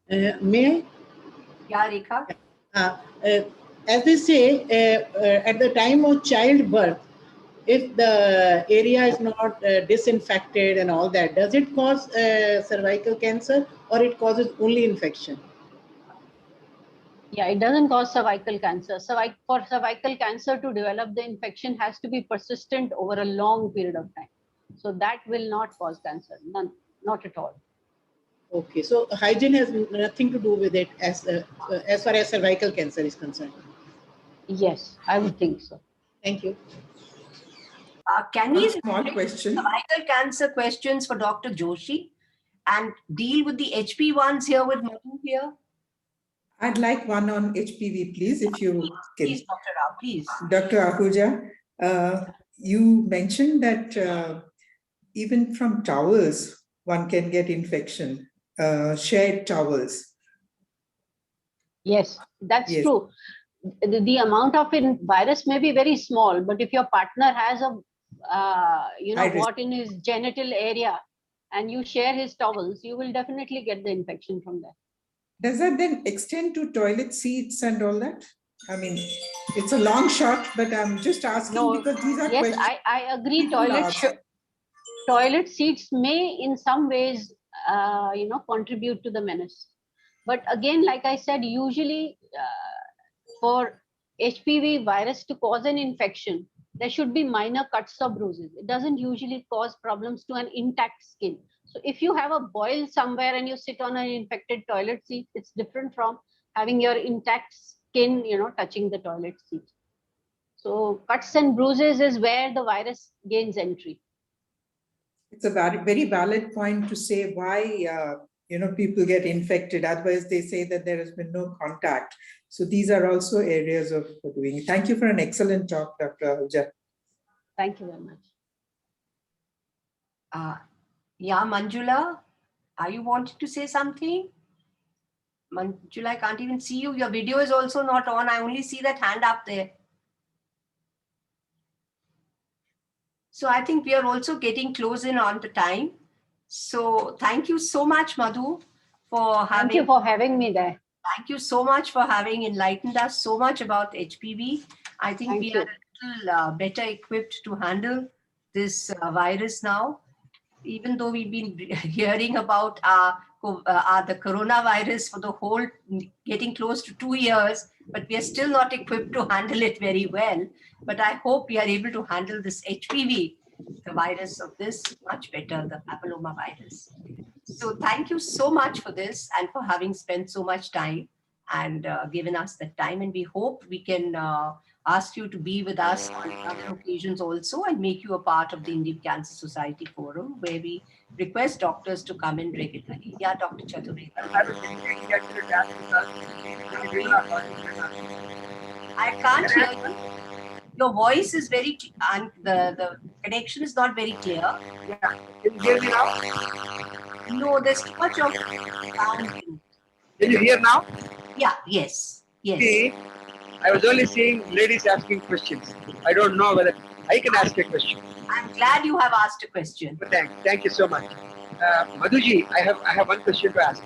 May I? Yeah, Rekha? As they say, at the time of childbirth, if the area is not disinfected and all that, does it cause cervical cancer or it causes only infection? Yeah, it doesn't cause cervical cancer. For cervical cancer to develop, the infection has to be persistent over a long period of time. So that will not cause cancer, none, not at all. Okay, so hygiene has nothing to do with it as far as cervical cancer is concerned. Yes, I would think so. Thank you. Can we Small question. cervical cancer questions for Dr. Joshi and deal with the HP ones here with Madhu here? I'd like one on HPV, please, if you can. Please, Dr. Rao, please. Dr. Ahuja, you mentioned that even from towels, one can get infection, shared towels. Yes, that's Yes. true. The amount of virus may be very small, but if your partner has a, what in his genital area and you share his towels, you will definitely get the infection from there. Does that then extend to toilet seats and all that? I mean, it's a long shot, but I'm just asking because these are yes, questions. I agree. people ask. Toilet seats may in some ways, contribute to the menace. But again, like I said, usually for HPV virus to cause an infection, there should be minor cuts or bruises. It doesn't usually cause problems to an intact skin. So if you have a boil somewhere and you sit on an infected toilet seat, it's different from having your intact skin, touching the toilet seat. So cuts and bruises is where the virus gains entry. It's a very valid point to say why people get infected. Otherwise, they say that there has been no contact. So these are also areas of doing. Thank you for an excellent talk, Dr. Ahuja. Thank you very much. Yeah, Manjula, are you wanting to say something? Manjula, I can't even see you. Your video is also not on. I only see that hand up there. So I think we are also getting close in on the time. So thank you so much, Madhu, for having. Thank you for having me there. Thank you so much for having enlightened us so much about HPV. I think we are a little better equipped to handle this virus now. Even though we've been hearing about the coronavirus for the whole getting close to 2 years, but we are still not equipped to handle it very well. But I hope we are able to handle this HPV, the virus of this, much better, the papilloma virus. So thank you so much for this and for having spent so much time and given us the time. And we hope we can ask you to be with us on other occasions also and make you a part of the Indian Cancer Society Forum, where we request doctors to come in regularly. Yeah, Dr. Chaturvedi. I can't hear you. Your voice is very, and the connection is not very clear. Yeah. Can you hear me now? No, there's too much of sound. Can you hear now? Yeah, yes, yes. See, I was only seeing ladies asking questions. I don't know whether I can ask a question. I'm glad you have asked a question. Thank you so much. Madhuji, I have one question to ask.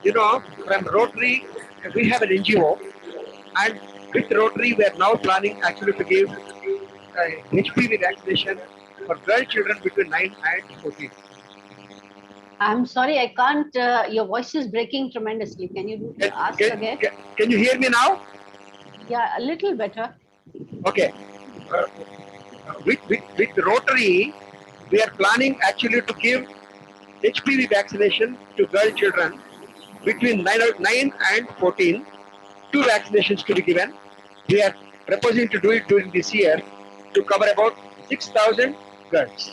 You know, from Rotary, we have an NGO, and with Rotary, we are now planning actually to give HPV vaccination for girl children between 9 and 14. I'm sorry, I can't. Your voice is breaking tremendously. Can you ask again? Can you hear me now? Yeah, a little better. Okay. With Rotary, we are planning actually to give HPV vaccination to girl children between 9 and 14. 2 vaccinations to be given. We are proposing to do it during this year to cover about 6,000 girls.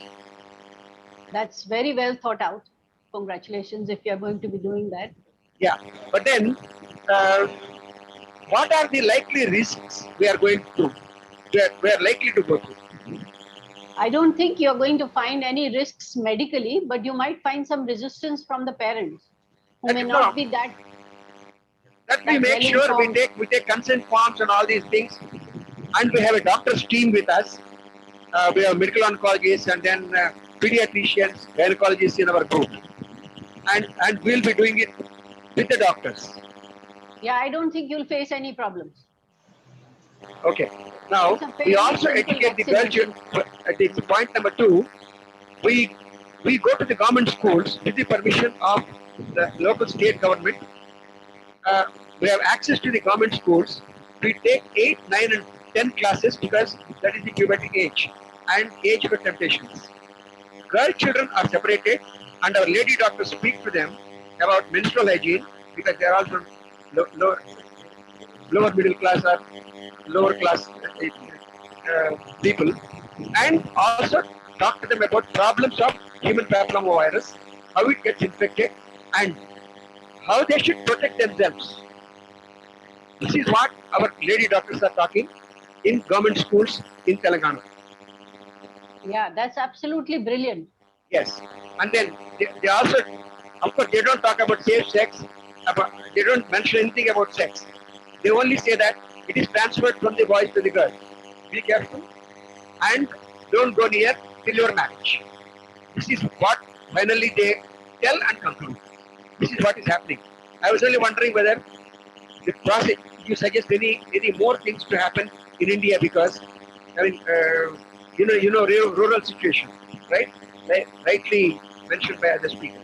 That's very well thought out. Congratulations if you're going to be doing that. Yeah, but then what are the likely risks we are likely to go through? I don't think you're going to find any risks medically, but you might find some resistance from the parents who may not be that. That we make sure we take consent forms and all these things, and we have a doctor's team with us. We have medical oncologists and then pediatricians, gynecologists in our group, and we'll be doing it with the doctors. Yeah, I don't think you'll face any problems. Okay. Now we also educate the girl children. It's point number 2. We go to the government schools with the permission of the local state government. We have access to the government schools. We take 8, 9 and 10 classes because that is the puberty age and age for temptations. Girl children are separated and our lady doctors speak to them about menstrual hygiene because they are all from lower middle class or lower class people, and also talk to them about problems of human papilloma virus, how it gets infected and how they should protect themselves. This is what our lady doctors are talking in government schools in Telangana. Yeah, that's absolutely brilliant. Yes, and then they also, of course, they don't talk about safe sex, they don't mention anything about sex. They only say that it is transferred from the boys to the girls. Be careful and don't go near till your marriage. This is what finally they tell and conclude. This is what is happening. I was only wondering whether the process, you suggest any more things to happen in India because, I mean, rural situation, right? Rightly mentioned by other speakers.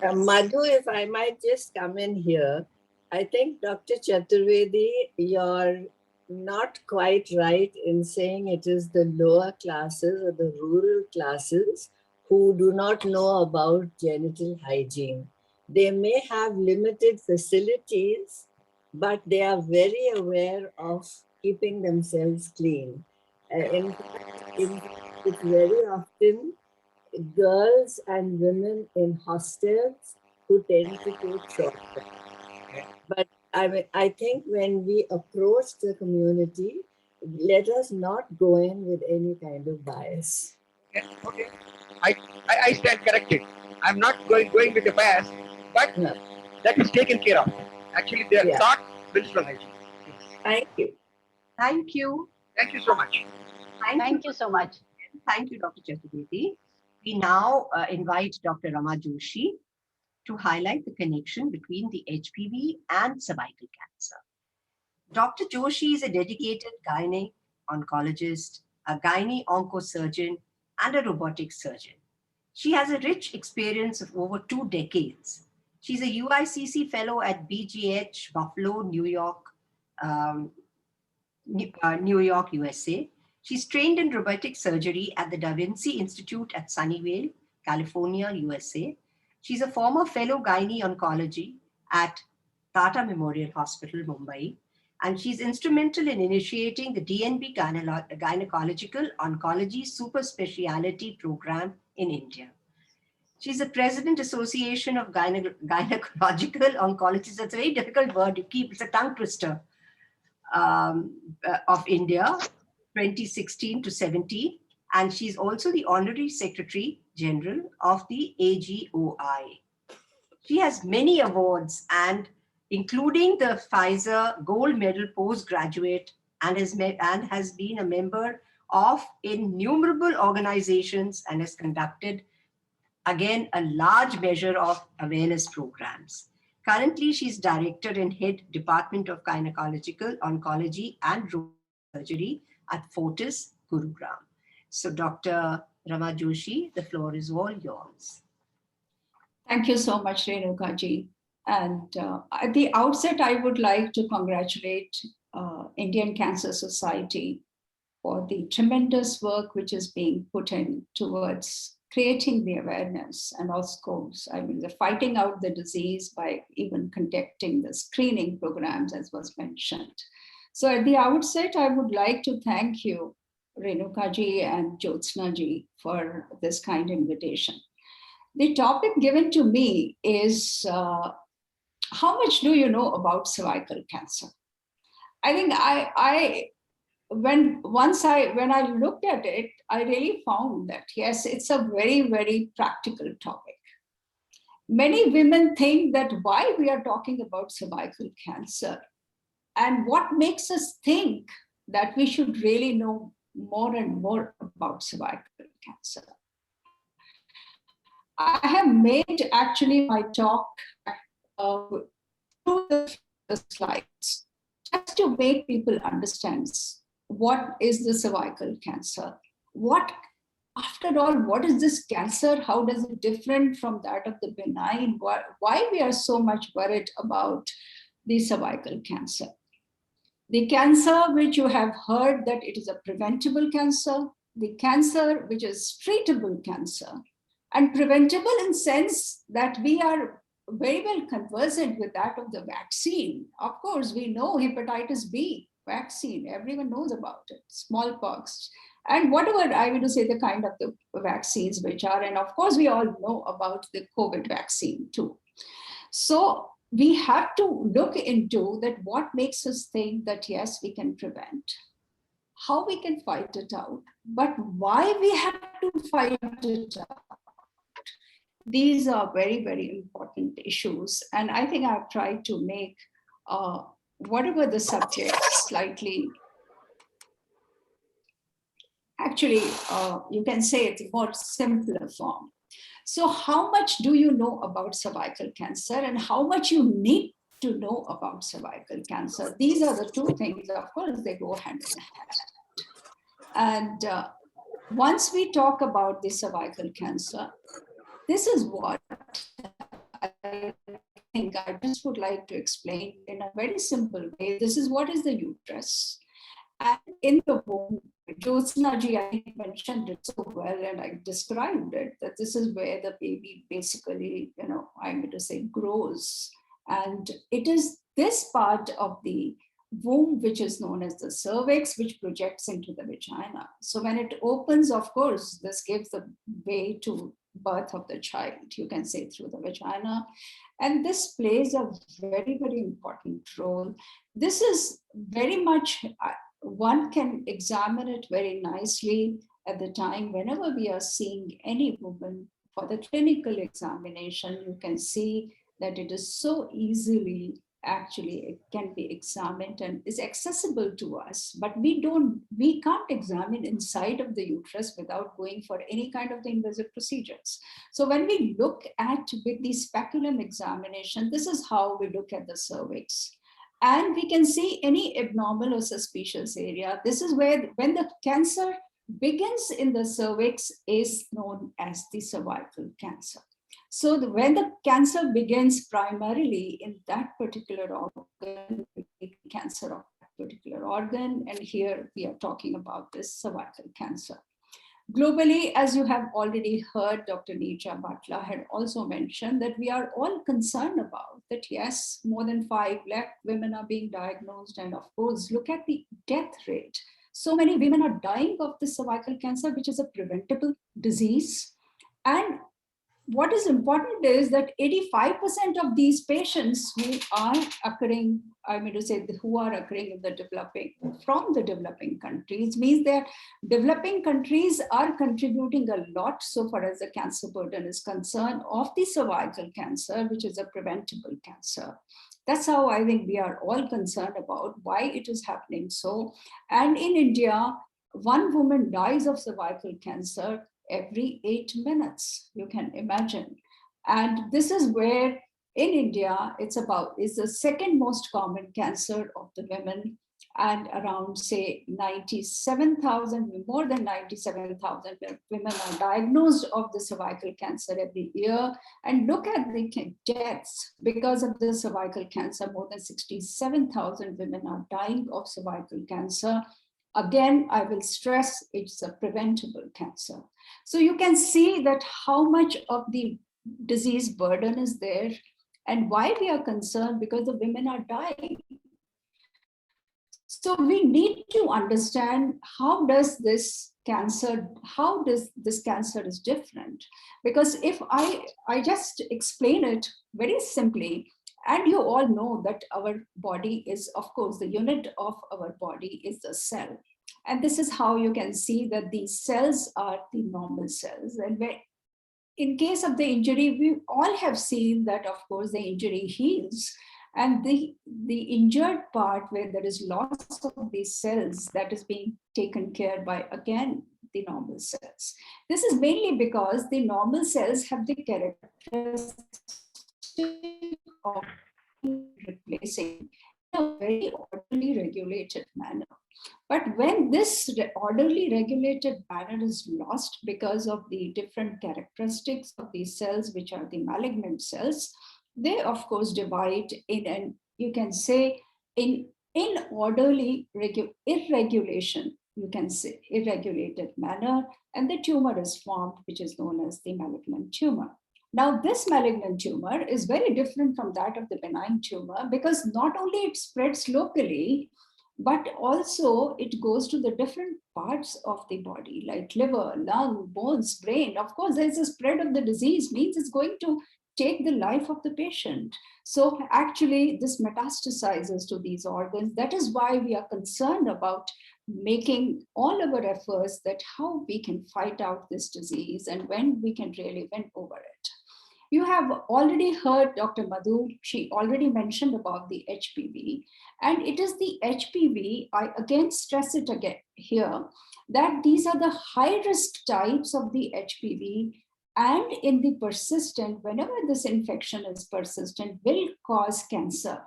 Madhu, if I might just come in here, I think Dr. Chaturvedi, you're not quite right in saying it is the lower classes or the rural classes who do not know about genital hygiene. They may have limited facilities, but they are very aware of keeping themselves clean. In fact, it's very often girls and women in hostels who tend to take shortcuts. But I think when we approach the community, let us not go in with any kind of bias. Okay. I stand corrected. I'm not going with the bias, but that is taken care of. Actually, they are taught menstrual hygiene. Thank you. Thank you. Thank you so much. Thank you so much. Thank you, Dr. Chaturvedi. We now invite Dr. Rama Joshi to highlight the connection between the HPV and cervical cancer. Dr. Joshi is a dedicated gyne oncologist, a gyne oncosurgeon, and a robotic surgeon. She has a rich experience of over 2 decades. She's a UICC fellow at BGH, Buffalo, New York, USA. She's trained in robotic surgery at the Da Vinci Institute at Sunnyvale, California, USA. She's a former fellow gyne oncology at Tata Memorial Hospital, Mumbai. And she's instrumental in initiating the DNB Gynecological Oncology Super Speciality Program in India. She's the President Association of Gynecological Oncologists. That's a very difficult word to keep. It's a tongue twister of India, 2016 to 17. And she's also the Honorary Secretary General of the AGOI. She has many awards, and including the Pfizer Gold Medal Postgraduate and has been a member of innumerable organizations and has conducted, again, a large measure of awareness programs. Currently, she's director and head Department of Gynecological Oncology and Surgery at Fortis, Gurgaon. So Dr. Rama Joshi, the floor is all yours. Thank you so much, Renuka-ji. And at the outset, I would like to congratulate Indian Cancer Society for the tremendous work which is being put in towards creating the awareness and also, the fighting out the disease by even conducting the screening programs, as was mentioned. So at the outset, I would like to thank you, Renuka-ji and Jyotsna-ji, for this kind invitation. The topic given to me is how much do you know about cervical cancer? I think when I looked at it, I really found that, yes, it's a very, very practical topic. Many women think that why we are talking about cervical cancer and what makes us think that we should really know more and more about cervical cancer. I have made actually my talk through the slides just to make people understand what is the cervical cancer. After all, what is this cancer? How does it differ from that of the benign? Why we are so much worried about the cervical cancer? The cancer which you have heard that it is a preventable cancer, the cancer which is treatable cancer, and preventable in sense that we are very well conversant with that of the vaccine. Of course, we know hepatitis B vaccine, everyone knows about it, smallpox, and whatever I will say the kind of the vaccines which are, and of course we all know about the COVID vaccine too. So we have to look into that what makes us think that yes, we can prevent, how we can fight it out, but why we have to fight it out. These are very, very important issues. And I think I've tried to make whatever the subject slightly, actually, you can say it's a more simpler form. So how much do you know about cervical cancer and how much you need to know about cervical cancer? These are the two things, of course, they go hand in hand. And once we talk about the cervical cancer, this is what I think I just would like to explain in a very simple way. This is what is the uterus. And in the womb, Jyotsna-ji, I mentioned it so well and I described it, that this is where the baby basically, I'm going to say grows. And it is this part of the womb which is known as the cervix, which projects into the vagina. So when it opens, of course, this gives the way to birth of the child, you can say through the vagina. And this plays a very, very important role. This is very much, one can examine it very nicely at the time whenever we are seeing any woman for the clinical examination. You can see that it is so easily, actually, it can be examined and is accessible to us, but we can't examine inside of the uterus without going for any kind of the invasive procedures. So when we look at with the speculum examination, this is how we look at the cervix. And we can see any abnormal or suspicious area. This is where, when the cancer begins in the cervix, is known as the cervical cancer. So when the cancer begins primarily in that particular organ, cancer of that particular organ, and here we are talking about this cervical cancer. Globally, as you have already heard, Dr. Neerja Bhatla had also mentioned that we are all concerned about that, yes, more than 5 lakh women are being diagnosed. And of course, look at the death rate. So many women are dying of the cervical cancer, which is a preventable disease. And what is important is that 85% of these patients who are occurring, who are occurring in from the developing countries, means that developing countries are contributing a lot so far as the cancer burden is concerned of the cervical cancer, which is a preventable cancer. That's how I think we are all concerned about why it is happening so. And in India, one woman dies of cervical cancer every 8 minutes, you can imagine. And this is where in India, it's the second most common cancer of the women, and around say 97,000, more than 97,000 women are diagnosed of the cervical cancer every year. And look at the deaths because of the cervical cancer. More than 67,000 women are dying of cervical cancer. Again, I will stress it's a preventable cancer. So you can see that how much of the disease burden is there and why we are concerned, because the women are dying. So we need to understand how this cancer is different. Because if I just explain it very simply, and you all know that our body is, of course, the unit of our body is the cell. And this is how you can see that these cells are the normal cells. And in case of the injury, we all have seen that, of course, the injury heals. And the injured part where there is loss of these cells, that is being taken care by, again, the normal cells. This is mainly because the normal cells have the characteristic of replacing in a very orderly, regulated manner. But when this orderly, regulated manner is lost because of the different characteristics of these cells, which are the malignant cells, they, of course, divide in an, you can say, in orderly irregulation, you can say, irregulated manner, and the tumor is formed, which is known as the malignant tumor. Now, this malignant tumor is very different from that of the benign tumor, because not only it spreads locally, but also it goes to the different parts of the body, like liver, lung, bones, brain. Of course, there's a spread of the disease, means it's going to take the life of the patient. So actually, this metastasizes to these organs. That is why we are concerned about making all our efforts that how we can fight out this disease and when we can really win over it. You have already heard Dr. Madhu, she already mentioned about the HPV, and it is the HPV, I again stress it again here, that these are the high risk types of the HPV, and in the persistent, whenever this infection is persistent, will cause cancer.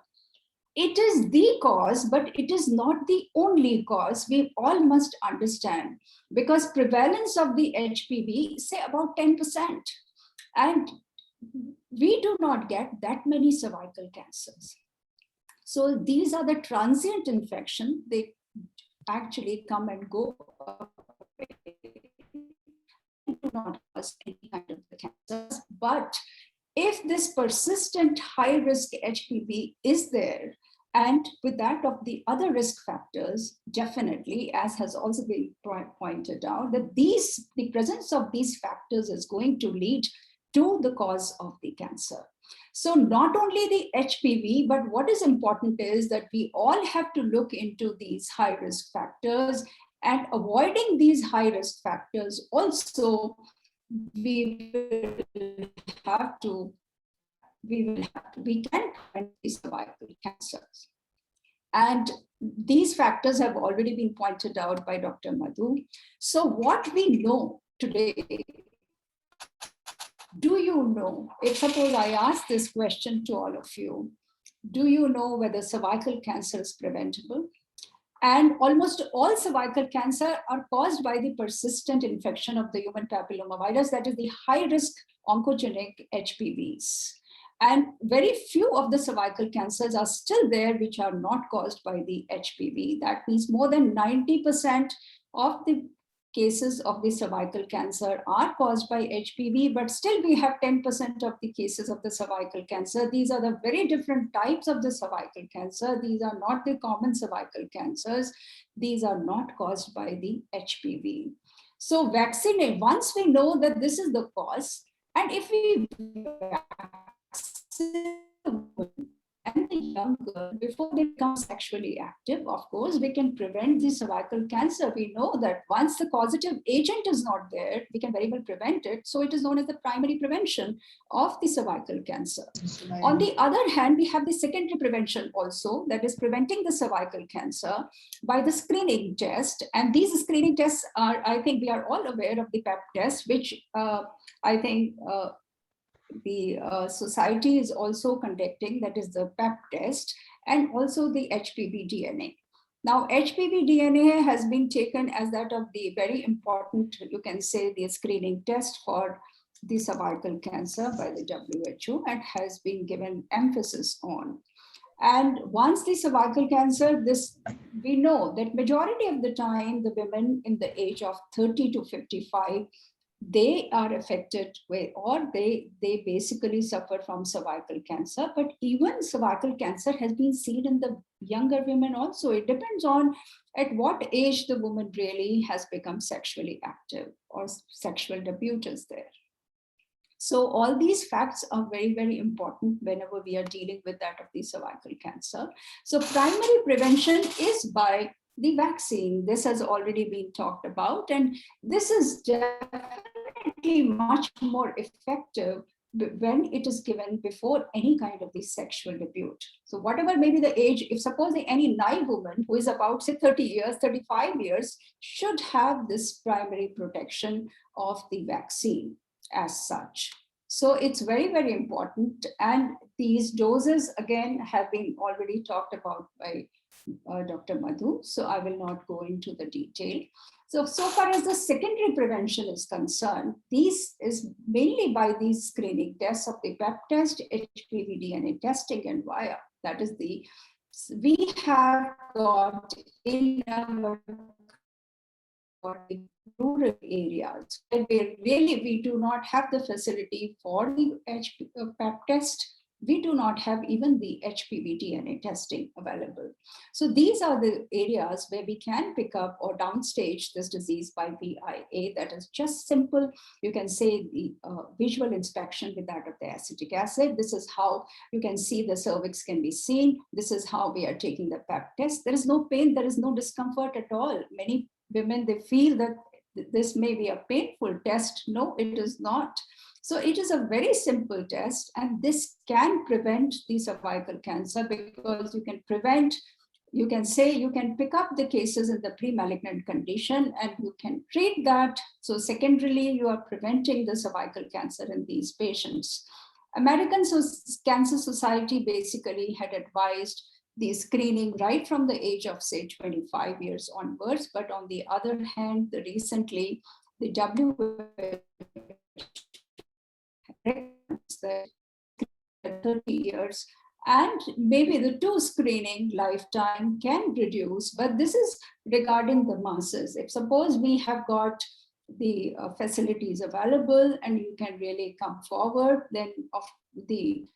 It is the cause, but it is not the only cause. We all must understand, because prevalence of the HPV, say about 10%, and we do not get that many cervical cancers. So these are the transient infection. They actually come and go. Do not cause any kind of the cancers. But if this persistent high risk HPV is there, and with that of the other risk factors, definitely, as has also been pointed out, that the presence of these factors is going to lead to the cause of the cancer. So not only the HPV, but what is important is that we all have to look into these high risk factors, and avoiding these high risk factors also, we can prevent these cervical cancers. And these factors have already been pointed out by Dr. Madhu. So what we know today, do you know, if suppose I ask this question to all of you, do you know whether cervical cancer is preventable? And almost all cervical cancer are caused by the persistent infection of the human papilloma virus, that is the high risk oncogenic HPVs. And very few of the cervical cancers are still there which are not caused by the HPV. That means more than 90% of the cases of the cervical cancer are caused by HPV, but still we have 10% of the cases of the cervical cancer. These are the very different types of the cervical cancer. These are not the common cervical cancers. These are not caused by the HPV. So vaccinate, once we know that this is the cause, and if we vaccine and the young girl, before they become sexually active, of course, we can prevent the cervical cancer. We know that once the causative agent is not there, we can very well prevent it. So it is known as the primary prevention of the cervical cancer. On the other hand, we have the secondary prevention also, that is preventing the cervical cancer by the screening test. And these screening tests are, I think we are all aware of the PEP test, which I think the society is also conducting, that is the PEP test, and also the HPV DNA. Now, HPV DNA has been taken as that of the very important, you can say, the screening test for the cervical cancer by the WHO, and has been given emphasis on. And once the cervical cancer, we know that majority of the time, the women in the age of 30 to 55, they are affected with, or they basically suffer from cervical cancer. But even cervical cancer has been seen in the younger women also. It depends on at what age the woman really has become sexually active or sexual debut is there. So all these facts are very, very important whenever we are dealing with that of the cervical cancer. So primary prevention is by the vaccine. This has already been talked about, and this is definitely much more effective when it is given before any kind of the sexual debut. So whatever may be the age, if suppose any naive woman who is about say 30 years, 35 years, should have this primary protection of the vaccine as such. So it's very, very important. And these doses again have been already talked about by Dr. Madhu, so I will not go into the detail. So far as the secondary prevention is concerned, this is mainly by these screening tests of the PEP test, HPV DNA testing, and VIA. That is we have got in our rural areas where we do not have the facility for the PEP test. We do not have even the HPV DNA testing available. So these are the areas where we can pick up or downstage this disease by VIA. That is just simple, you can say the visual inspection with that of the acetic acid. This is how you can see the cervix can be seen. This is how we are taking the PEP test. There is no pain, there is no discomfort at all. Many women, they feel that this may be a painful test. No, it is not. So it is a very simple test, and this can prevent the cervical cancer because you can prevent, you can say you can pick up the cases in the pre-malignant condition and you can treat that. So secondarily, you are preventing the cervical cancer in these patients. American Cancer Society basically had advised the screening right from the age of say 25 years onwards. But on the other hand, recently the WHO 30 years, and maybe the 2 screening lifetime can reduce, but this is regarding the masses. If suppose we have got the facilities available and you can really come forward, then of the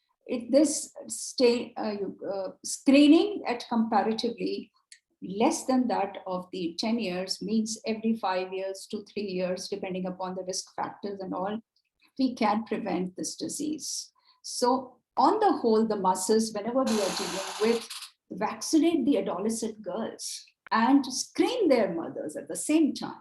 screening at comparatively less than that of the 10 years means every 5 years to 3 years, depending upon the risk factors and all, we can prevent this disease. So on the whole, the masses, whenever we are dealing with, vaccinate the adolescent girls and screen their mothers at the same time.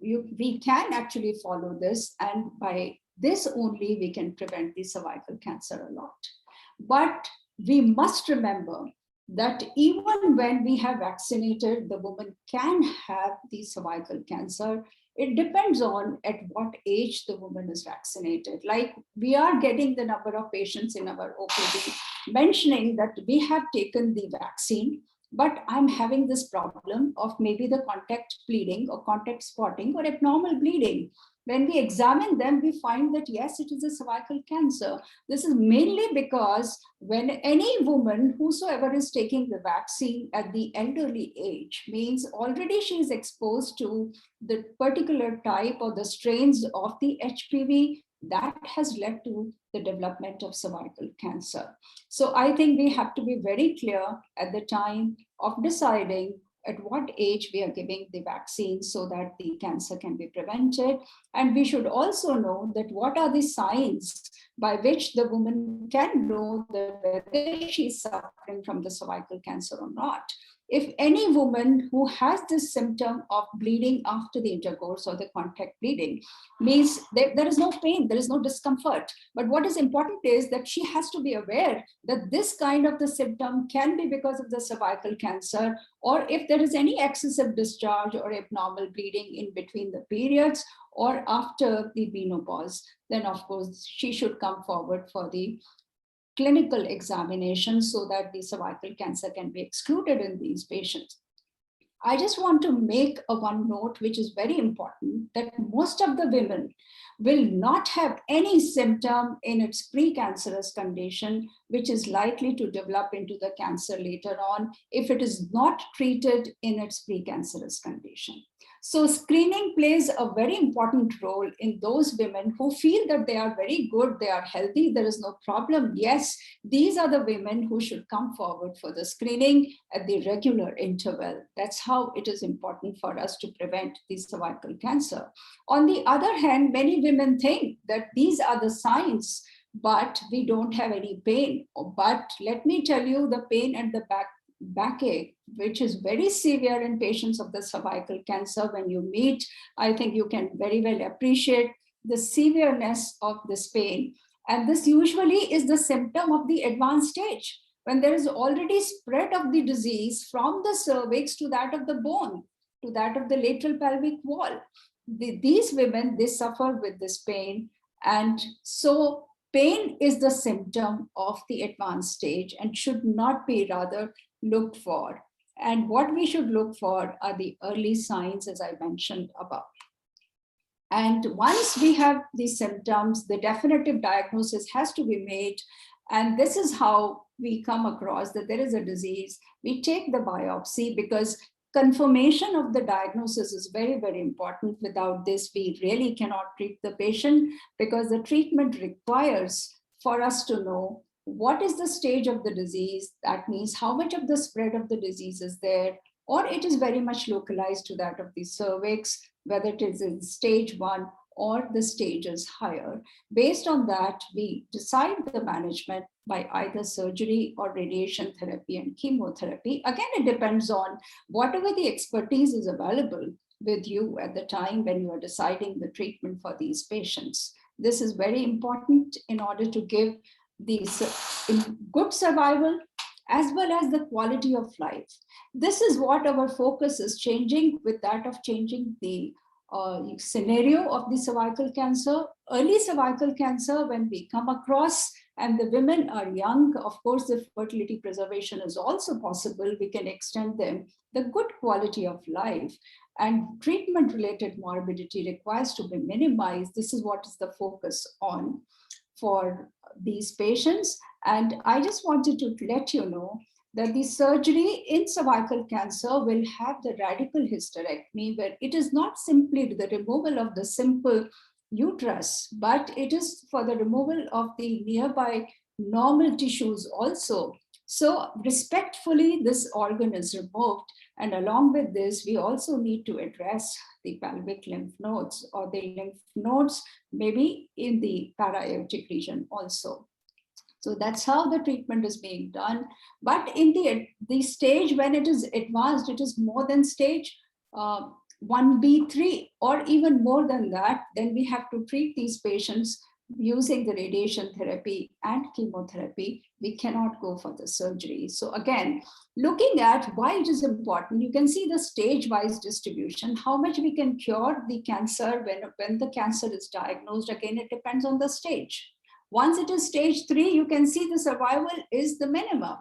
We can actually follow this, and by this only we can prevent the cervical cancer a lot. But we must remember that even when we have vaccinated, the woman can have the cervical cancer. It depends on at what age the woman is vaccinated. Like we are getting the number of patients in our OPD mentioning that we have taken the vaccine, but I'm having this problem of maybe the contact bleeding or contact spotting or abnormal bleeding. When we examine them, we find that yes, it is a cervical cancer. This is mainly because when any woman, whosoever is taking the vaccine at the elderly age, means already she is exposed to the particular type or the strains of the HPV, that has led to the development of cervical cancer. So I think we have to be very clear at the time of deciding at what age we are giving the vaccine so that the cancer can be prevented. And we should also know that what are the signs by which the woman can know that whether she's suffering from the cervical cancer or not. If any woman who has this symptom of bleeding after the intercourse or the contact bleeding, means there is no pain, there is no discomfort. But what is important is that she has to be aware that this kind of the symptom can be because of the cervical cancer, or if there is any excessive discharge or abnormal bleeding in between the periods or after the menopause, then of course she should come forward for the clinical examination so that the cervical cancer can be excluded in these patients. I just want to make one note, which is very important, that most of the women will not have any symptom in its precancerous condition, which is likely to develop into the cancer later on if it is not treated in its precancerous condition. So screening plays a very important role in those women who feel that they are very good, they are healthy, there is no problem. Yes, these are the women who should come forward for the screening at the regular interval. That's how it is important for us to prevent the cervical cancer. On the other hand, many women think that these are the signs, but we don't have any pain. But let me tell you, the pain at the backache, which is very severe in patients of the cervical cancer, when you meet, I think you can very well appreciate the severeness of this pain. And this usually is the symptom of the advanced stage, when there is already spread of the disease from the cervix to that of the bone, to that of the lateral pelvic wall. These women, they suffer with this pain. And so pain is the symptom of the advanced stage and should not be rather looked for. And what we should look for are the early signs, as I mentioned above. And once we have these symptoms, the definitive diagnosis has to be made. And this is how we come across that there is a disease. We take the biopsy because confirmation of the diagnosis is very, very important. Without this, we really cannot treat the patient, because the treatment requires for us to know what is the stage of the disease. That means how much of the spread of the disease is there, or it is very much localized to that of the cervix, whether it is in stage 1 or the stage is higher. Based on that, we decide the management by either surgery or radiation therapy and chemotherapy. Again, it depends on whatever the expertise is available with you at the time when you are deciding the treatment for these patients. This is very important in order to give these good survival as well as the quality of life. This is what our focus is changing, with that of changing the scenario of the cervical cancer. Early cervical cancer, when we come across and the women are young, of course, the fertility preservation is also possible. We can extend them the good quality of life, and treatment-related morbidity requires to be minimized. This is what is the focus on for these patients. And I just wanted to let you know that the surgery in cervical cancer will have the radical hysterectomy, where it is not simply the removal of the simple uterus, but it is for the removal of the nearby normal tissues also. So respectfully, this organ is removed. And along with this, we also need to address the pelvic lymph nodes, or the lymph nodes maybe in the para-aortic region also. So that's how the treatment is being done. But in the stage when it is advanced, it is more than stage 1B3 or even more than that, then we have to treat these patients using the radiation therapy and chemotherapy. We cannot go for the surgery. So again, looking at why it is important, you can see the stage-wise distribution, how much we can cure the cancer when the cancer is diagnosed. Again, it depends on the stage. Once it is stage 3, you can see the survival is the minimum.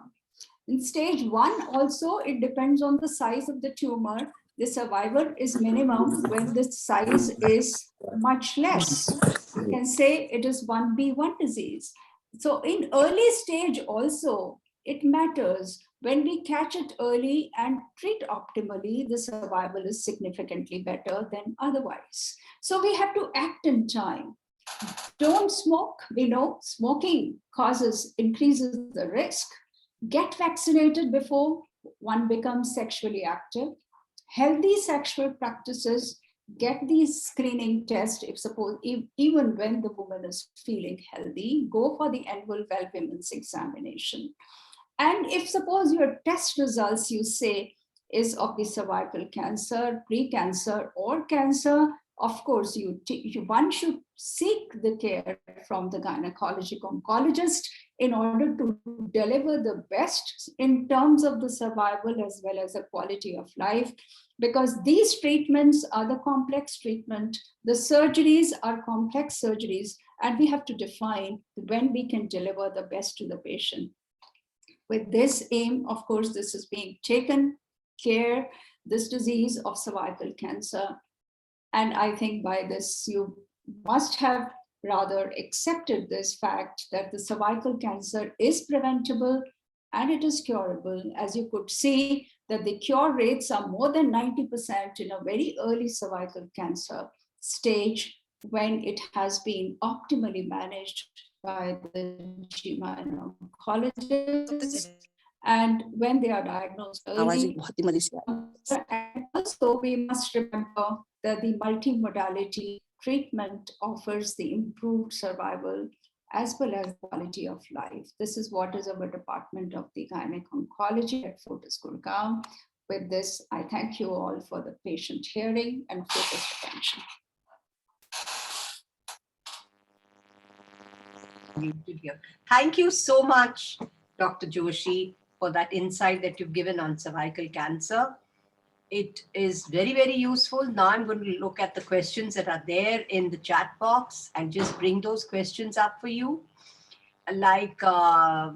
In stage 1 also, it depends on the size of the tumor. The survival is minimum when the size is much less. You can say it is 1B1 disease. So in early stage also, it matters. When we catch it early and treat optimally, the survival is significantly better than otherwise. So we have to act in time. Don't smoke. We know smoking increases the risk. Get vaccinated before one becomes sexually active. Healthy sexual practices get these screening tests, if suppose, even when the woman is feeling healthy, go for the annual well-women's examination. And if suppose your test results, you say, is of the cervical cancer, pre-cancer or cancer, of course, one should seek the care from the gynecologic oncologist in order to deliver the best in terms of the survival as well as the quality of life, because these treatments are the complex treatment. The surgeries are complex surgeries, and we have to define when we can deliver the best to the patient. With this aim, of course, this is being taken care, this disease of cervical cancer. And I think by this, you must have rather accepted this fact that the cervical cancer is preventable and it is curable. As you could see, that the cure rates are more than 90% in a very early cervical cancer stage when it has been optimally managed by the gyne oncologist, and when they are diagnosed early. And also, we must remember that the multimodality treatment offers the improved survival as well as quality of life. This is what is our department of the Gyne Oncology at Fortis Gurgaon. With this, I thank you all for the patient hearing and focused attention. Thank you so much, Dr. Joshi, for that insight that you've given on cervical cancer. It is very, very useful. Now I'm going to look at the questions that are there in the chat box and just bring those questions up for you. Like Usha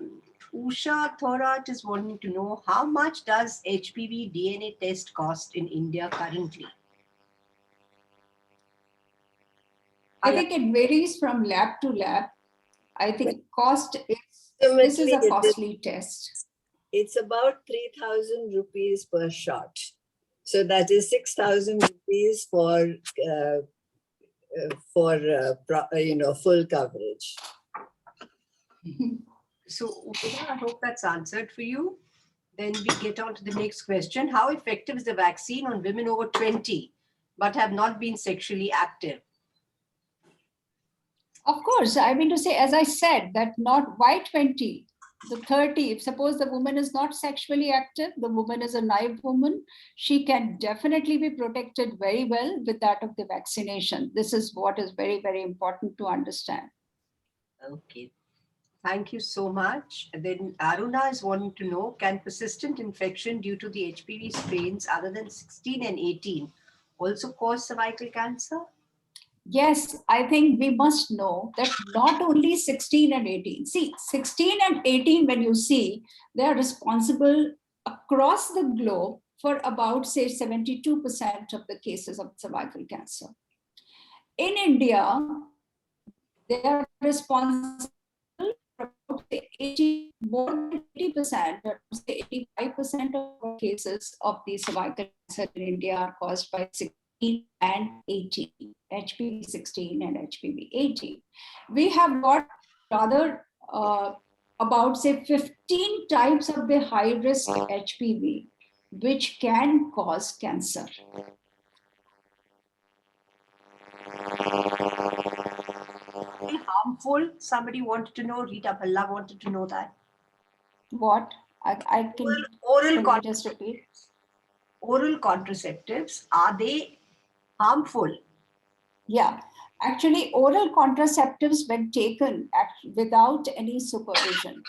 Thorat is wanting to know, how much does HPV DNA test cost in India currently? I think it varies from lab to lab. I think cost is, this is a costly test. It's about 3,000 rupees per shot. So that is 6,000 rupees for full coverage. So I hope that's answered for you. Then we get on to the next question. How effective is the vaccine on women over 20 but have not been sexually active? Of course, I mean to say, as I said, that not why 20, the 30, if suppose the woman is not sexually active, the woman is a naive woman, she can definitely be protected very well with that of the vaccination. This is what is very, very important to understand. Okay. Thank you so much. And then Aruna is wanting to know, can persistent infection due to the HPV strains other than 16 and 18 also cause cervical cancer? Yes, I think we must know that not only 16 and 18. See, 16 and 18, when you see, they are responsible across the globe for about, say, 72% of the cases of cervical cancer. In India, they are responsible for about more than 80%, or say 85% of cases of the cervical cancer in India are caused by 16 and 18, HPV 16 and HPV 18. We have got rather about, say, 15 types of the high-risk HPV, which can cause cancer. Harmful? Somebody wanted to know, Rita Bhatla wanted to know that. What? I can, oral just repeat. Oral contraceptives, are they harmful? Yeah, actually oral contraceptives when taken without any supervision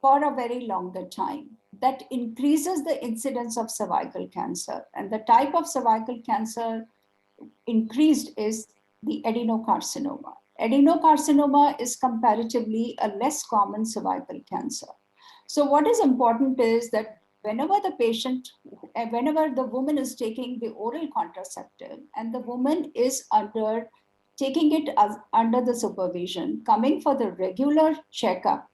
for a very longer time, that increases the incidence of cervical cancer. And the type of cervical cancer increased is the adenocarcinoma. Adenocarcinoma is comparatively a less common cervical cancer. So what is important is that whenever the woman is taking the oral contraceptive and the woman is taking it under the supervision, coming for the regular checkup,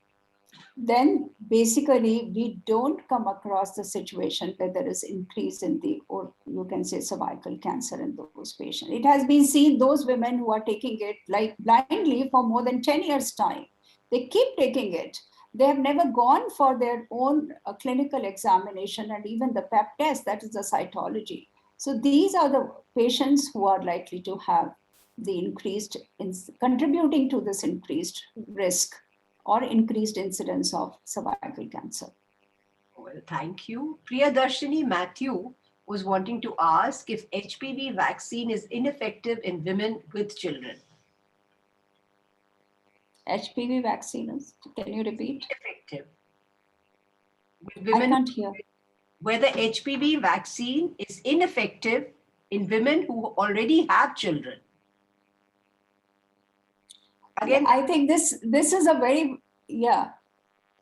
then basically we don't come across the situation where there is increase in the, or you can say, cervical cancer in those patients. It has been seen those women who are taking it like blindly for more than 10 years time. They keep taking it, They have never gone for their own clinical examination and even the pap test, that is the cytology. So these are the patients who are likely to have the increased, contributing to this increased risk or increased incidence of cervical cancer. Well, thank you. Priyadarshini Matthew was wanting to ask if HPV vaccine is ineffective in women with children. HPV vaccines, can you repeat? Effective. With I women, can't hear. whether HPV vaccine is ineffective in women who already have children. Again, I think this is a very,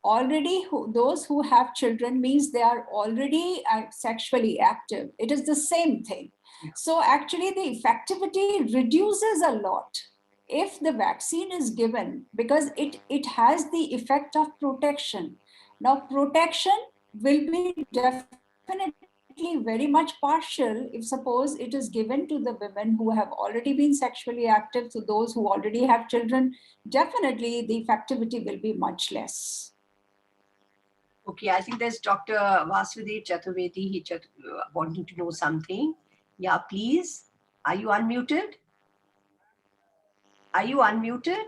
already those who have children means they are already sexually active. It is the same thing. So actually the effectivity reduces a lot if the vaccine is given, because it has the effect of protection. Now protection will be definitely very much partial if suppose it is given to the women who have already been sexually active. To those who already have children, definitely the effectivity will be much less. okay, I think there's Dr. Vasudev Chaturvedi. He wanting to know something. Yeah, please. Are you unmuted? Are you unmuted?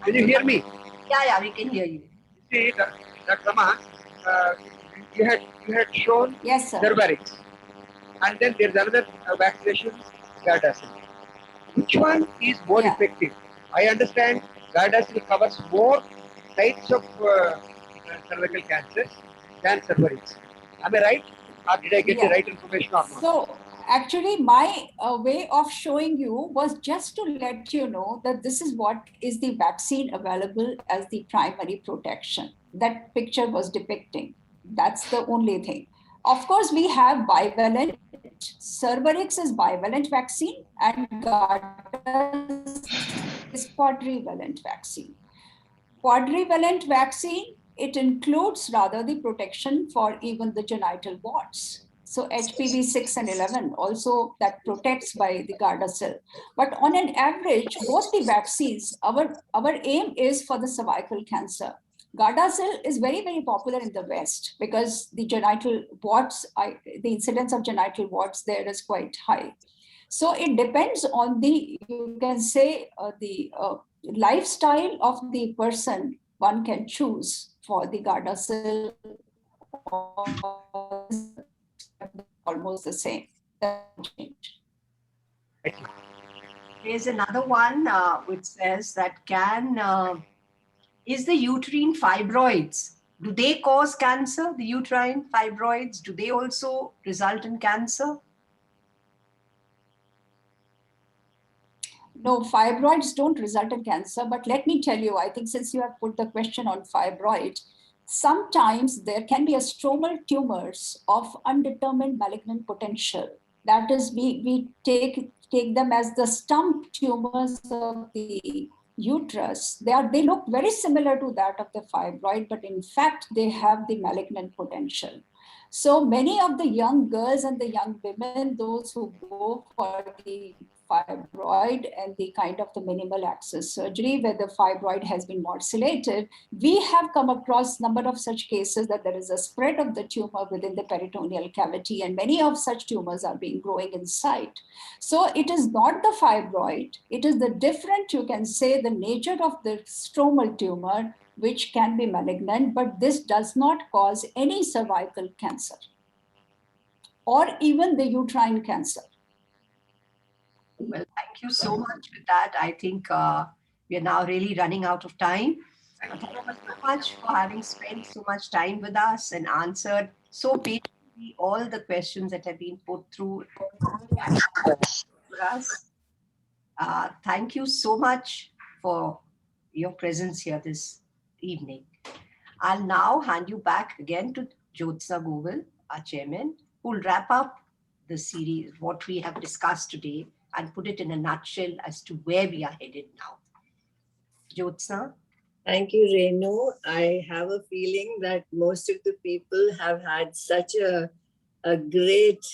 Can you hear me? Yeah, we can hear you. See, Dr. Rama, you had shown Yes, sir. Cervarix, and then there's another vaccination, Gardasil. Which one is more effective? I understand Gardasil covers more types of cervical cancers than Cervarix. Am I right? Or did I get the right information or not? So actually my way of showing you was just to let you know that this is what is the vaccine available as the primary protection. That picture was depicting. That's the only thing. Of course, we have bivalent. Cervarix is bivalent vaccine and Gardasil is quadrivalent vaccine. Quadrivalent vaccine, it includes rather the protection for even the genital warts. So HPV 6 and 11 also that protects by the Gardasil. But on an average, both the vaccines, our aim is for the cervical cancer. Gardasil is very, very popular in the West because the genital warts, the incidence of genital warts there is quite high. So it depends on the, you can say, the lifestyle of the person one can choose for the Gardasil, almost the same. There's another one which says that is the uterine fibroids, do they cause cancer? The uterine fibroids, do they also result in cancer? No, fibroids don't result in cancer, but let me tell you, I think since you have put the question on fibroid, sometimes there can be a stromal tumors of undetermined malignant potential. That is, we take them as the stump tumors of the uterus. They look very similar to that of the fibroid, but in fact, they have the malignant potential. So many of the young girls and the young women, those who go for the fibroid and the kind of the minimal access surgery where the fibroid has been morcellated, we have come across number of such cases that there is a spread of the tumor within the peritoneal cavity, and many of such tumors are being growing inside. So it is not the fibroid, it is the different, you can say, the nature of the stromal tumor which can be malignant, but this does not cause any cervical cancer or even the uterine cancer. Well, thank you so much for that. I think we are now really running out of time. Thank you so much for having spent so much time with us and answered so patiently all the questions that have been put through for us. Thank you so much for your presence here this evening. I'll now hand you back again to Jyotsna Govil, our chairman, who will wrap up the series, what we have discussed today, and put it in a nutshell as to where we are headed now. Jyotsna? Thank you, Renu. I have a feeling that most of the people have had such a great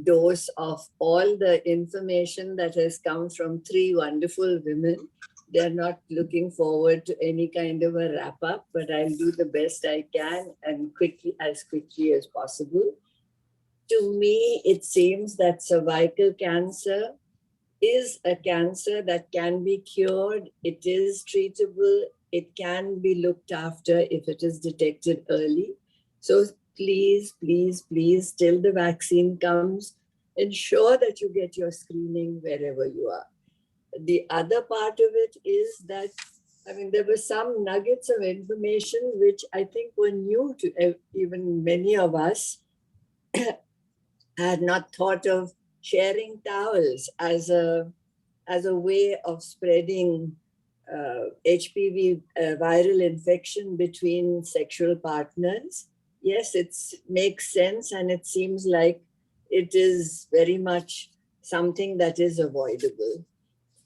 dose of all the information that has come from three wonderful women. they're not looking forward to any kind of a wrap up, but I'll do the best I can and as quickly as possible. To me, it seems that cervical cancer is a cancer that can be cured. It is treatable. It can be looked after if it is detected early. So please, please, please, till the vaccine comes, ensure that you get your screening wherever you are. The other part of it is that, I mean, there were some nuggets of information which I think were new to even many of us. Had not thought of sharing towels as a way of spreading HPV viral infection between sexual partners. Yes, it makes sense, and it seems like it is very much something that is avoidable.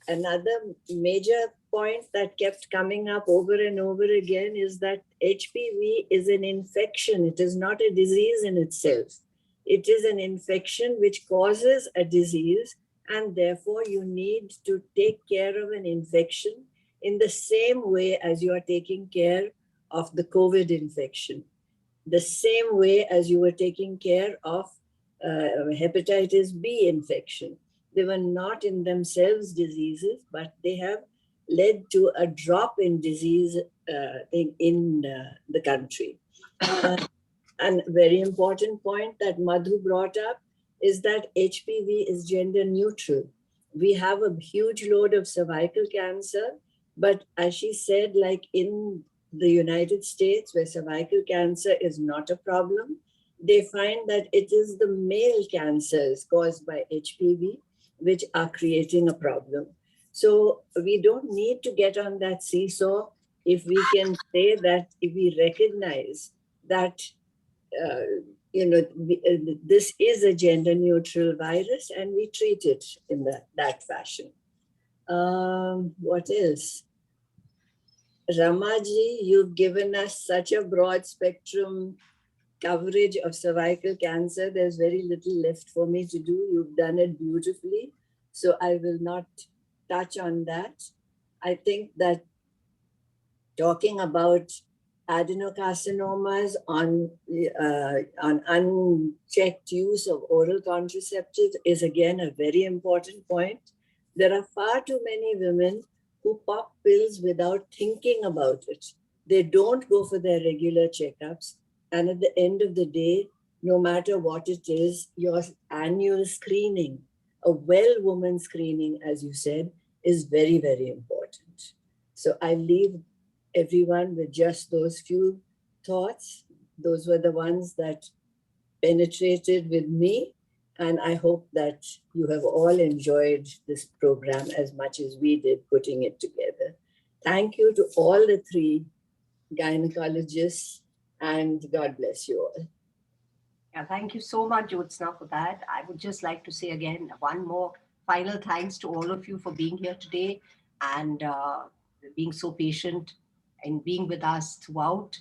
Another major point that kept coming up over and over again is that HPV is an infection. It is not a disease in itself. It is an infection which causes a disease, and therefore you need to take care of an infection in the same way as you are taking care of the COVID infection, the same way as you were taking care of hepatitis B infection. They were not in themselves diseases, but they have led to a drop in disease in the country. And a very important point that Madhu brought up is that HPV is gender neutral. We have a huge load of cervical cancer, but as she said, like in the United States, where cervical cancer is not a problem, they find that it is the male cancers caused by HPV which are creating a problem. So we don't need to get on that seesaw if we can say that, if we recognize that this is a gender neutral virus and we treat it in that fashion. What else? Ramaji, you've given us such a broad spectrum coverage of cervical cancer. There's very little left for me to do. You've done it beautifully. So I will not touch on that. I think that talking about adenocarcinomas on unchecked use of oral contraceptives is again a very important point. There are far too many women who pop pills without thinking about it. They don't go for their regular checkups. And at the end of the day, no matter what it is, your annual screening, a well woman screening, as you said, is very, very important. So I leave everyone with just those few thoughts. Those were the ones that penetrated with me. And I hope that you have all enjoyed this program as much as we did putting it together. Thank you to all the three gynecologists, and God bless you all. Yeah, thank you so much, Jyotsna, for that. I would just like to say again, one more final thanks to all of you for being here today and being so patient and being with us throughout.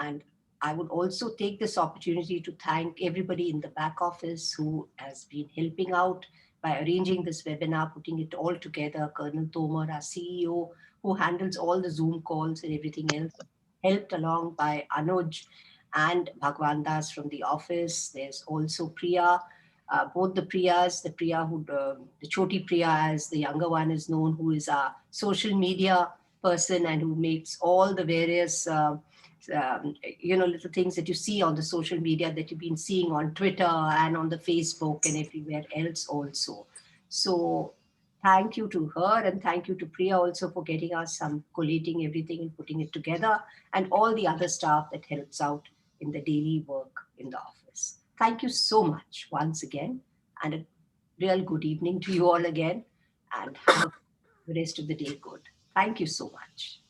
And I would also take this opportunity to thank everybody in the back office who has been helping out by arranging this webinar, putting it all together. Colonel Tomar, our CEO, who handles all the Zoom calls and everything else, helped along by Anuj and Bhagwan Das from the office. There's also Priya, both the Priyas, the Priya who, the Choti Priya as the younger one is known, who is a social media person and who makes all the various little things that you see on the social media that you've been seeing on Twitter and on the Facebook and everywhere else also. So thank you to her, and thank you to Priya also for getting us collating everything and putting it together, and all the other staff that helps out in the daily work in the office. Thank you so much once again, and a real good evening to you all again, and have the rest of the day good. Thank you so much.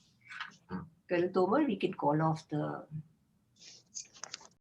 Colonel Tomar, we can call off the